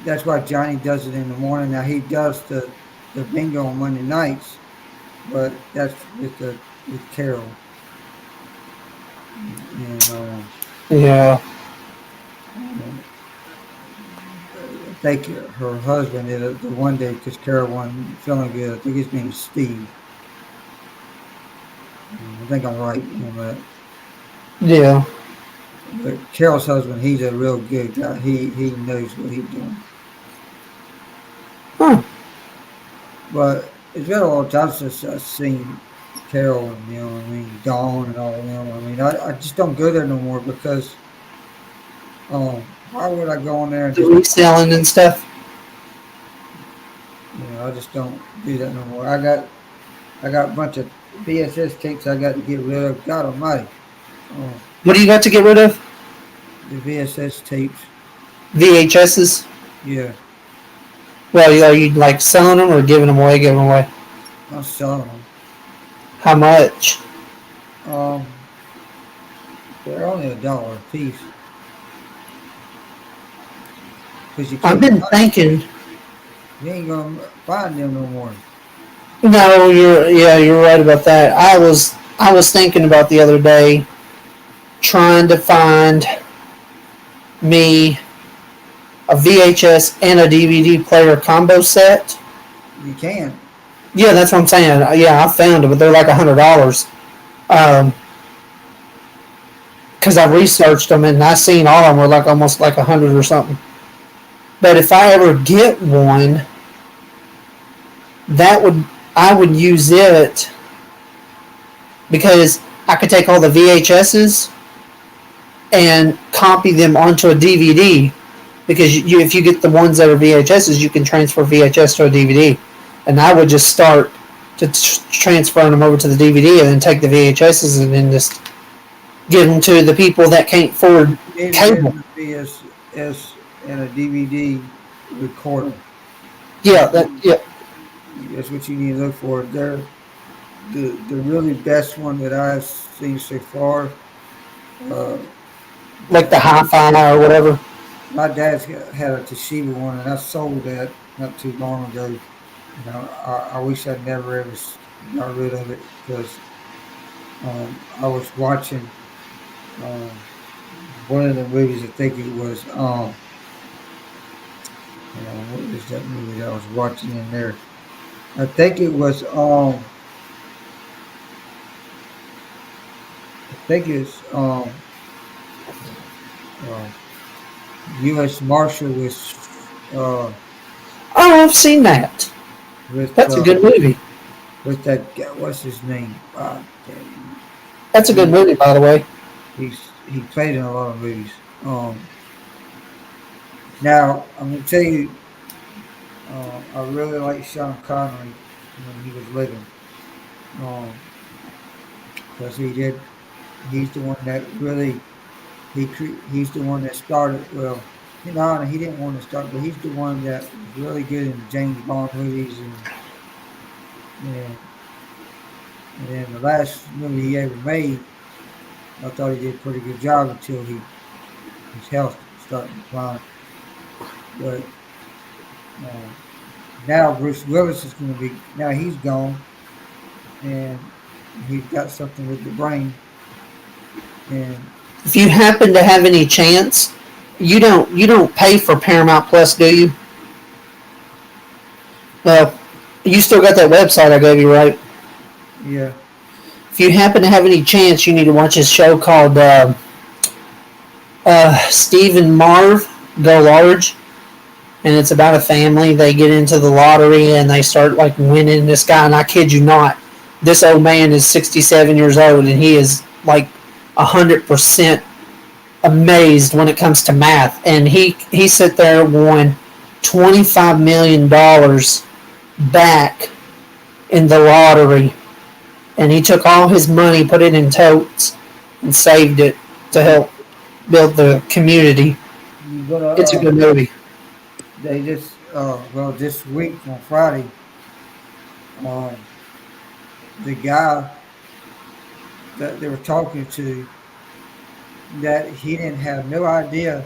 S2: That's why Johnny does it in the morning. Now he does the bingo on Monday nights, but that's with Carol, and
S1: Yeah.
S2: um, I think her husband did it the one day because Carol wasn't feeling good. I think his name is Steve. I think I'm right on that.
S1: Yeah.
S2: But Carol's husband, he's a real good guy. He knows what he's doing.
S1: Huh.
S2: But it's been a long time since I've seen Carol and Dawn and all of them. I just don't go there no more because why would I go in there and
S1: The
S2: just
S1: reselling and stuff.
S2: I just don't do that no more. I got a bunch of VSS tapes I got to get rid of. God Almighty, um,
S1: What do you got to get rid of?
S2: the VSS tapes.
S1: VHSs.
S2: Yeah,
S1: Well, are you like selling them or giving them away? Giving them away.
S2: I'm selling them.
S1: How much?
S2: Um, they're only $1 a piece because
S1: I've been thinking.
S2: you ain't gonna find them no more.
S1: No, you're right about that. I was thinking about the other day trying to find me a VHS and a DVD player combo set.
S2: You can.
S1: Yeah, that's what I'm saying. Yeah, I found it, but they're like $100. Because I researched them and I seen all of them were like almost like 100 or something. But if I ever get one, that would I would use it because I could take all the VHSs and copy them onto a DVD. Because if you get the ones that are VHSs, you can transfer VHS to a DVD. And I would just start to transferring them over to the DVD and then take the VHSs and then just give them to the people that can't afford cable.
S2: VSS and a DVD recorder.
S1: Yeah,
S2: That's what you need to look for. They're the really best one that I've seen so far. Uh,
S1: like the hi-fi or whatever.
S2: my dad's had a Toshiba one, and I sold that not too long ago. I wish I'd never ever got rid of it because I was watching um, one of the movies. I think it was what was that movie that I was watching in there? I think it was I think it's uh, U.S. Marshal uh,
S1: Oh, I've seen that.
S2: with
S1: That's a good movie.
S2: with that guy. What's his name?
S1: That's a good movie, by the way.
S2: He played in a lot of movies. Now I'm gonna tell you, I really like Sean Connery when he was living, because he did. He's the one that really he's the one that started. Well, he didn't want to start, but he's the one that was really good in the James Bond movies and and then the last movie he ever made, I thought he did a pretty good job until his health started to decline. But uh, now Bruce Willis is going to be now he's gone and he's got something with the brain and
S1: If you happen to have any chance, you don't pay for Paramount Plus, do you? Well, you still got that website I gave you, right?
S2: yeah.
S1: If you happen to have any chance, you need to watch this show called Steve and Marv Go Large, and it's about a family. They get into the lottery and they start like winning. This guy, and I kid you not, this old man is 67 years old and he is like 100% amazed when it comes to math. And he sat there and won $25 million back in the lottery, and he took all his money, put it in totes, and saved it to help build the community.
S2: You're gonna
S1: It's a good movie.
S2: they just this week on Friday, um, the guy that they were talking to that he didn't have no idea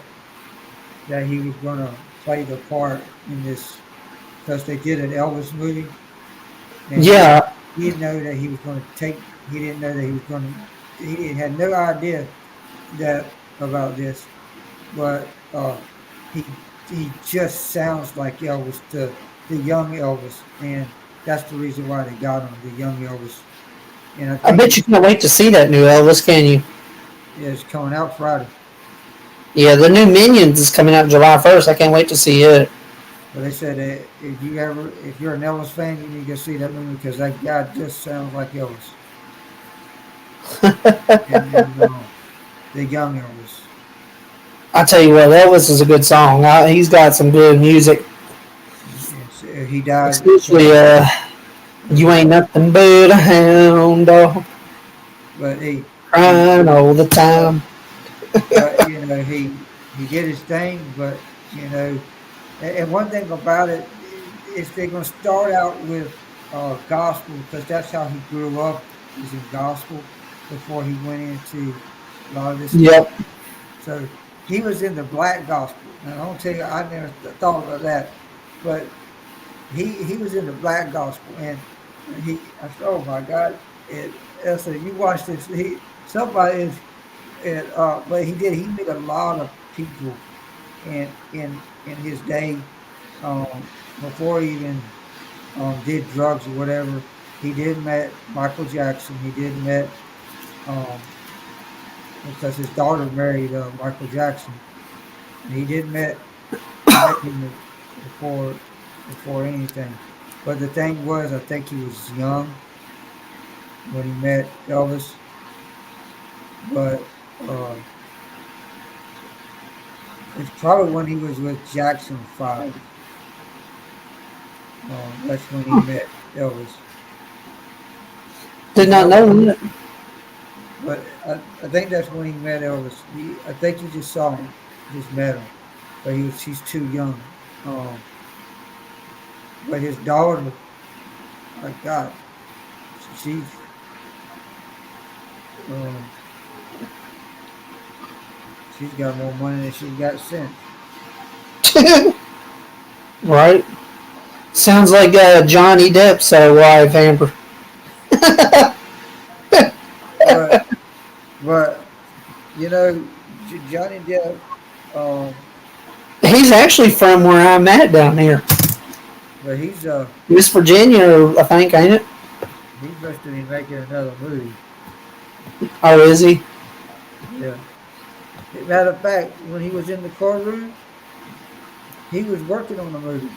S2: that he was going to play the part in this because they did an Elvis movie and
S1: Yeah,
S2: he didn't know that he was going to take. He didn't know that he was going to. Had no idea that about this, but he just sounds like Elvis, the young Elvis, and that's the reason why they got him, the young Elvis. And I
S1: I
S2: think
S1: bet you can't wait to see that new Elvis, can you?
S2: it's coming out Friday.
S1: Yeah, the new Minions is coming out July 1st. I can't wait to see it.
S2: But they said that if you're an Elvis fan, you need to go see that movie because that guy just sounds like Elvis, and the young Elvis.
S1: I tell you what, Elvis is a good song. He's got some good music,
S2: He died.
S1: especially "You Ain't Nothing But a Hound Dog,
S2: But he
S1: Crying All the
S2: but,
S1: Time."
S2: but he did his thing. But and one thing about it is they're going to start out with gospel because that's how he grew up. Was in gospel before he went into a lot of this stuff.
S1: Yep.
S2: So he was in the black gospel. And I don't tell you, I never thought about that, but he was in the black gospel, and I said, oh my God, I said, you watch this. Somebody is, but he made a lot of people in his day, before he even did drugs or whatever. He did met Michael Jackson. He did met um, because his daughter married Michael Jackson. And he met him before anything. But the thing was, I think he was young when he met Elvis. But it's probably when he was with Jackson 5. That's when he met Elvis.
S1: Did not know that.
S2: But I think that's when he met Elvis. I think he just saw him, just met him. But he's too young. But his daughter, my God, she's um, she's got more money than she's got sense.
S1: Right? Sounds like Johnny Depp's wife, Amber.
S2: But but Johnny Depp, um,
S1: He's actually from where I'm at down here.
S2: but
S1: West Virginia, I think, ain't it?
S2: he's supposed to be making another movie.
S1: Or is he?
S2: Yeah. Matter of fact, when he was in the courtroom, he was working on the movie.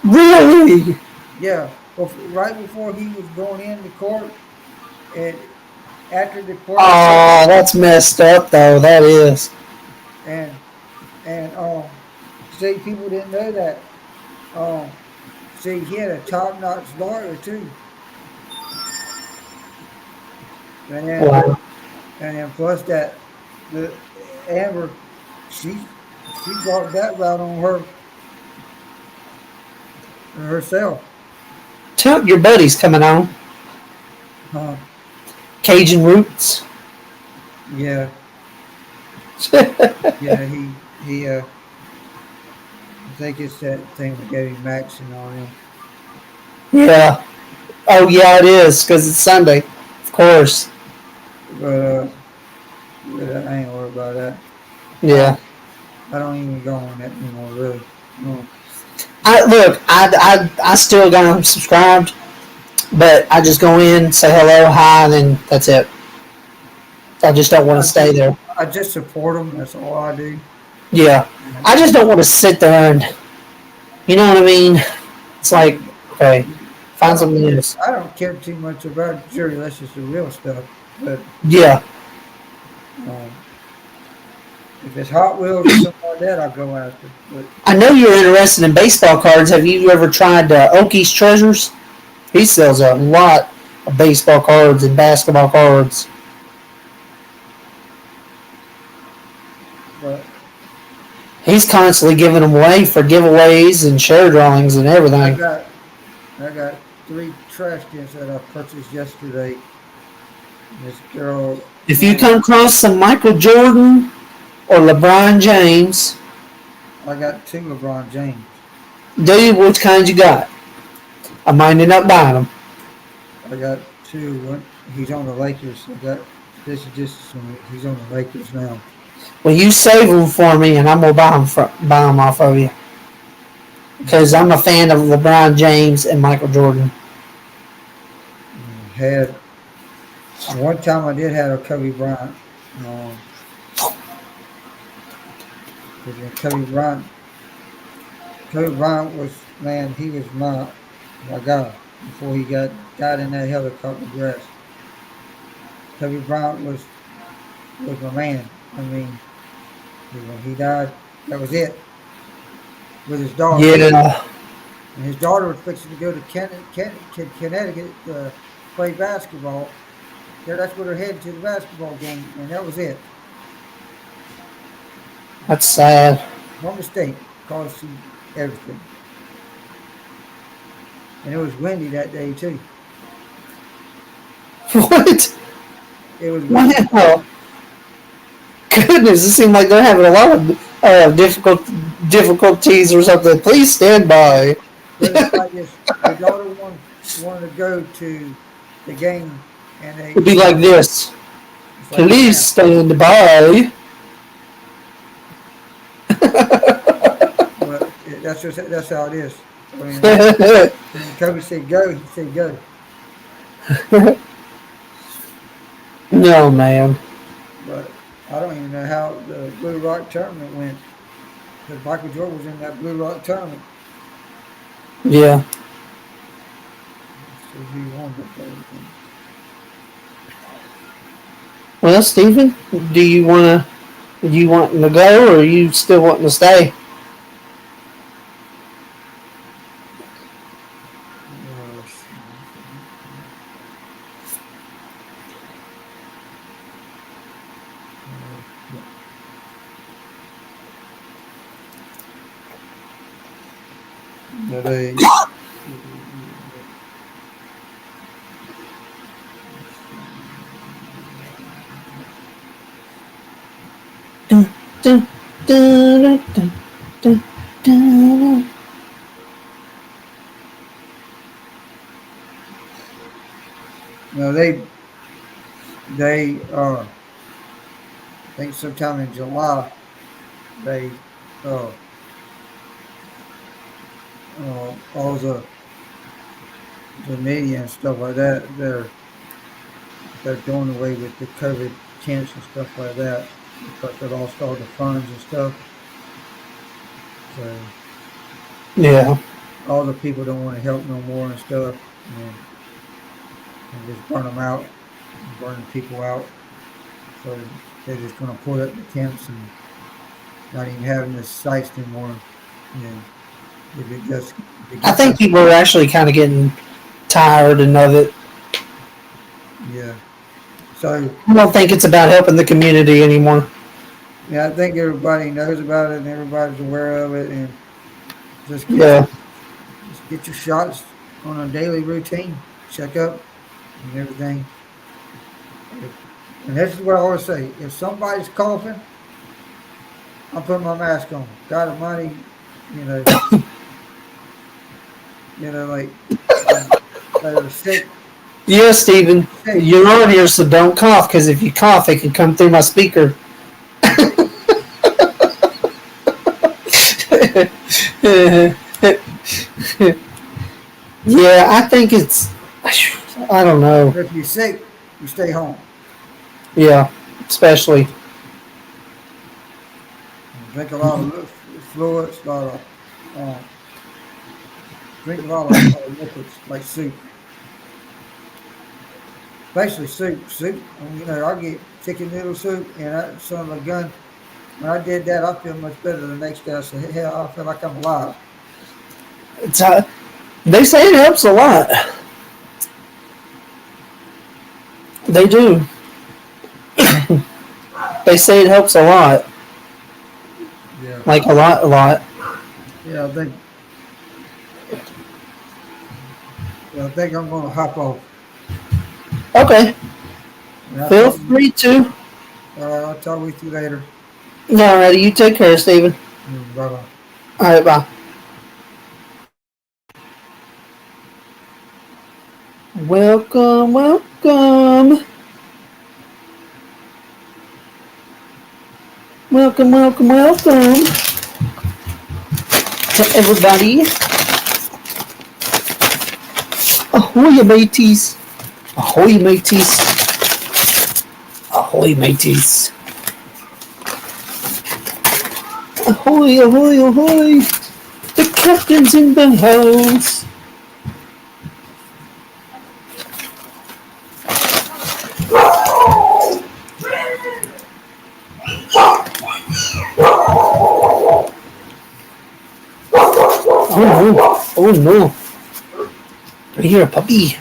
S1: Really?
S2: Yeah, right before he was going into court, and after the court,
S1: Oh, that's messed up, though. That is.
S2: and and see, people didn't know that. Um, See, he had a top-notch lawyer too, and then
S1: Wow.
S2: plus that the Amber, she she brought that route on herself.
S1: Tell your buddy's coming on.
S2: Uh,
S1: Cajun Roots.
S2: yeah, yeah. I think it's that thing with Gary Max and all them.
S1: Yeah. Oh, yeah, it is, because it's Sunday. Of course.
S2: But I ain't worried about that.
S1: Yeah.
S2: I don't even go on that anymore, really. No.
S1: I still got them subscribed, but I just go in, say hello, hi, and then that's it. I just don't want to stay there.
S2: I just support them. That's all I do.
S1: Yeah. I just don't want to sit there and, you know what I mean? It's like, okay, find something else.
S2: I don't care too much about jury. That's just the real stuff. But
S1: Yeah.
S2: um, if it's Hot Wheels or something like that, I'll go after. But
S1: I know you're interested in baseball cards. Have you ever tried Oki's Treasures? He sells a lot of baseball cards and basketball cards.
S2: but
S1: He's constantly giving them away for giveaways and share drawings and
S2: I
S1: everything.
S2: got I got 3 trash cans that I purchased yesterday. This girl,
S1: If you come across some Michael Jordan or LeBron James,
S2: I got 2 LeBron James.
S1: dude, which kind you got? I might end up buying them.
S2: I got two. One, he's on the Lakers. I got this is just he's on the Lakers now.
S1: Well, you save them for me, and I'm gonna buy them off of you because I'm a fan of LeBron James and Michael Jordan.
S2: Had one time I did have a Kobe Bryant. Um, Kobe Bryant was man. He was my guy before he got died in that helicopter crash. Kobe Bryant was my man. I mean, when he died, that was it. With his daughter,
S1: Yeah,
S2: and his daughter was fixing to go to Connecticut to play basketball. Yeah, that's where they're headed to the basketball game, and that was it.
S1: that's sad.
S2: One mistake cost you everything. And it was windy that day too.
S1: What?
S2: It was windy.
S1: Wow. Goodness, it seems like they're having a lot of difficulties or something. Please stand by.
S2: But it's like this. The daughter wanted to go to the game, and
S1: It'd be like this.
S2: it's like
S1: Please stand by.
S2: but that's how it is. I mean, when Kobe said go, he said go.
S1: No, man.
S2: But I don't even know how the Blue Rock tournament went. Because Michael Jordan was in that Blue Rock tournament.
S1: Yeah.
S2: So he won everything.
S1: Well, Stephen, do you want to go, or are you still wanting to stay?
S2: They
S1: Dun, dun, dun, dun, dun, dun.
S2: no, they I think sometime in July they all the media and stuff like that they're doing away with the COVID tents and stuff like that because they lost all the funds and stuff. So
S1: Yeah.
S2: all the people don't want to help no more and stuff, and just burn them out, burning people out. So they're just going to pull up the tents and not even having the sites anymore. And if it just,
S1: I think people are actually kind of getting tired and of it.
S2: yeah. So
S1: I don't think it's about helping the community anymore.
S2: yeah, I think everybody knows about it and everybody's aware of it, and just get,
S1: Yeah.
S2: just get your shots on a daily routine, check up and everything. And this is what I always say: if somebody's coughing, I'm putting my mask on. God Almighty, you know, like they're sick.
S1: Yeah, Stephen, you're on here, so don't cough, because if you cough, it can come through my speaker. Yeah, I think it's, I don't know.
S2: If you're sick, you stay home.
S1: Yeah, especially.
S2: Drink a lot of fluids, drink a lot of liquids like soup. Basically soup. Soup. I get chicken noodle soup and son of a gun. When I did that, I feel much better the next day. I said, hell, I feel like I'm alive.
S1: It's, they say it helps a lot. They do. They say it helps a lot.
S2: Yeah.
S1: Like a lot.
S2: Yeah, I think I'm going to hop off.
S1: Okay. Feel free to.
S2: I'll talk with you later.
S1: Alrighty, you take care, Stephen.
S2: Bye-bye.
S1: Alright, bye. Welcome, welcome. Welcome, welcome, welcome to everybody. Ahoy, mateys. Ahoy, mateys. Ahoy, mateys. Ahoy, ahoy, ahoy. The captain's in the house. Oh no, oh no. I hear a puppy.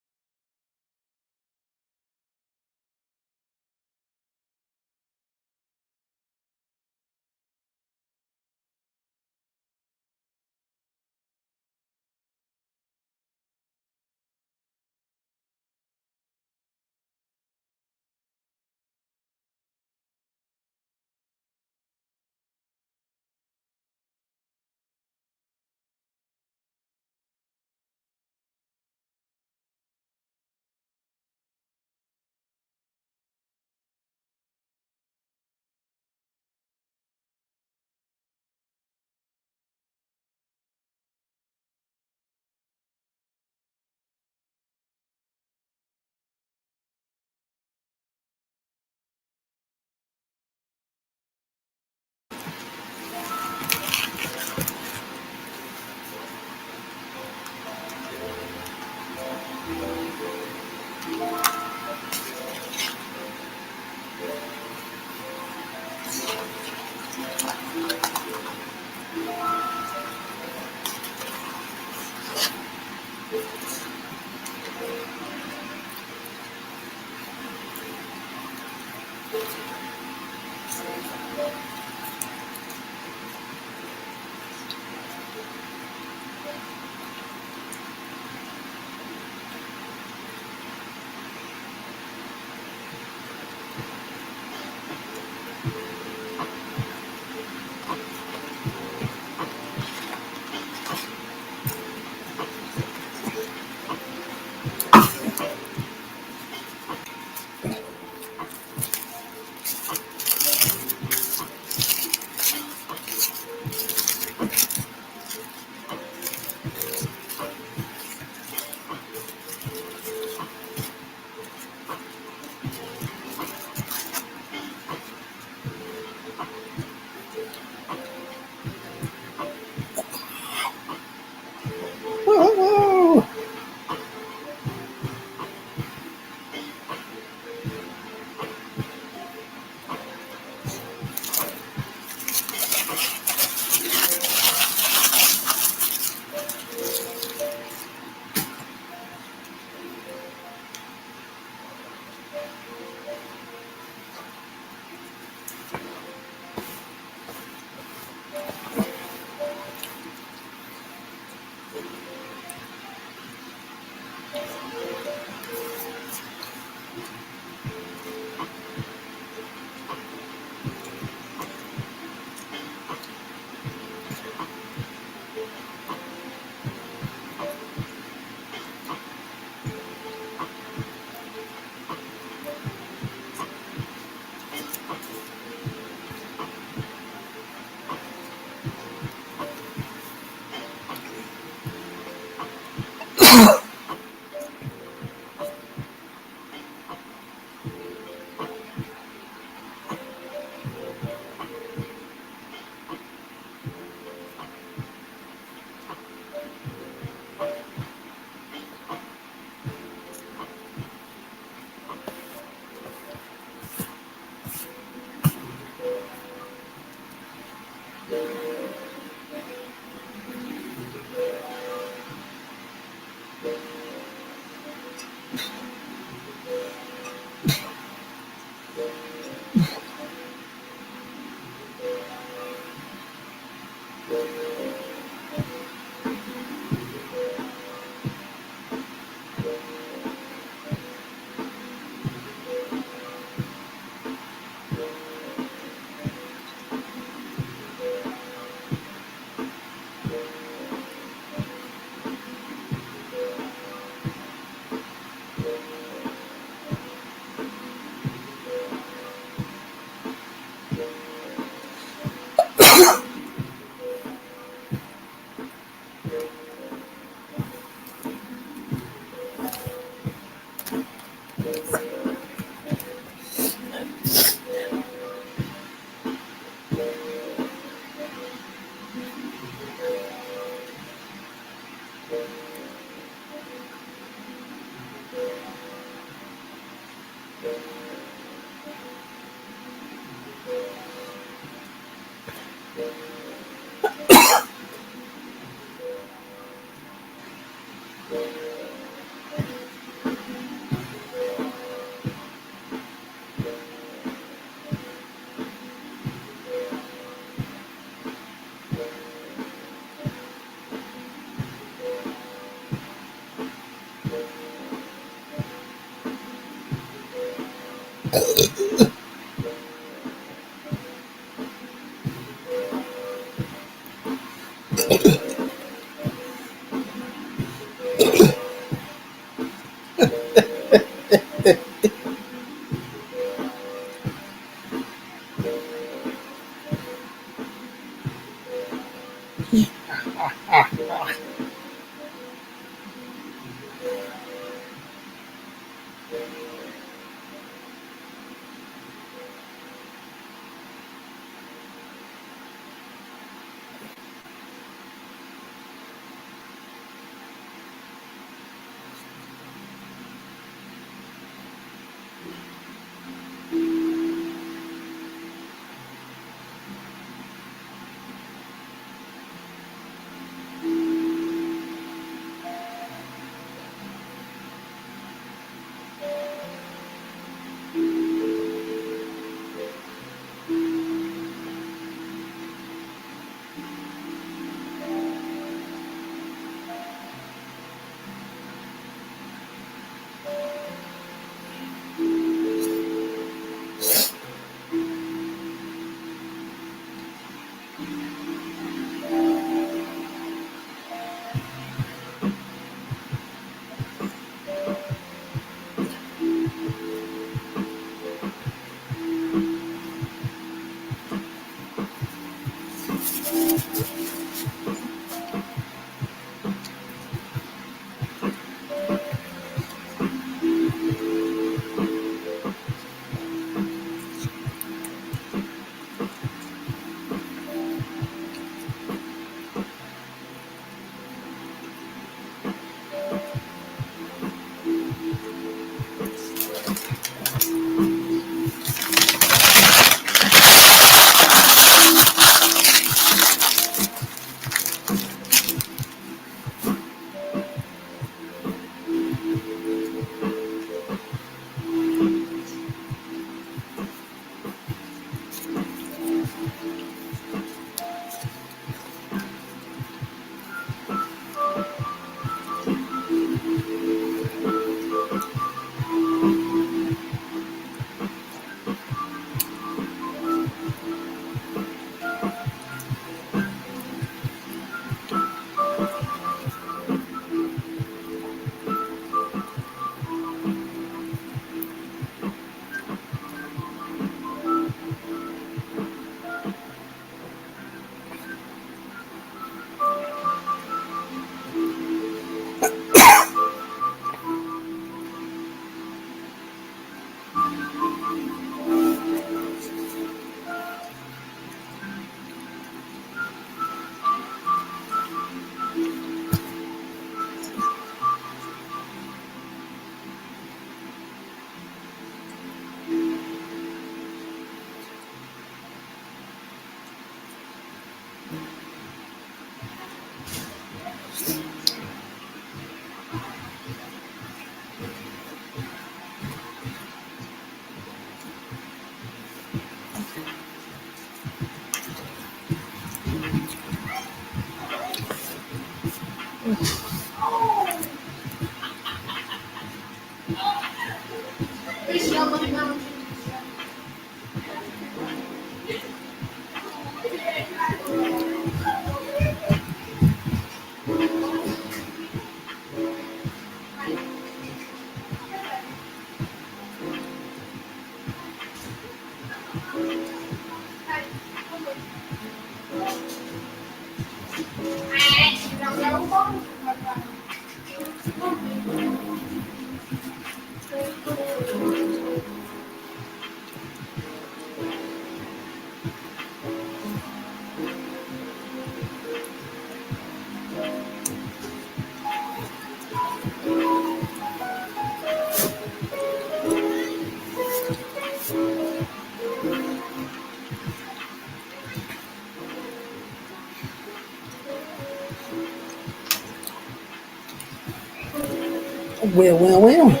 S1: Well, well, well.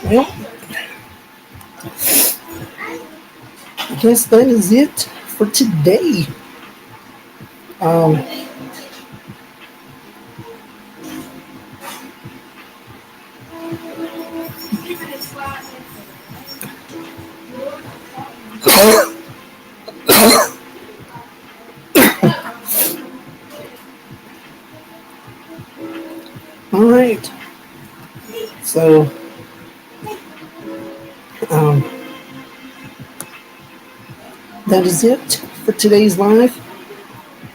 S1: Well, I guess that is it for today. Um, all right. So, um, that is it for today's live.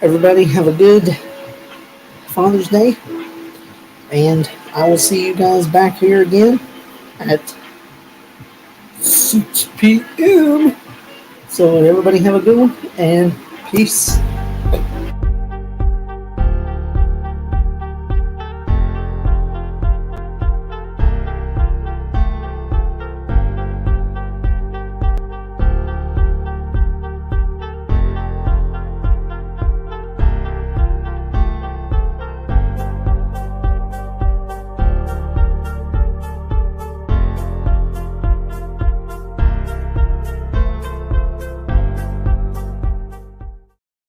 S1: Everybody have a good Father's Day, and I will see you guys back here again at 6 p.m. So everybody have a good one, and peace.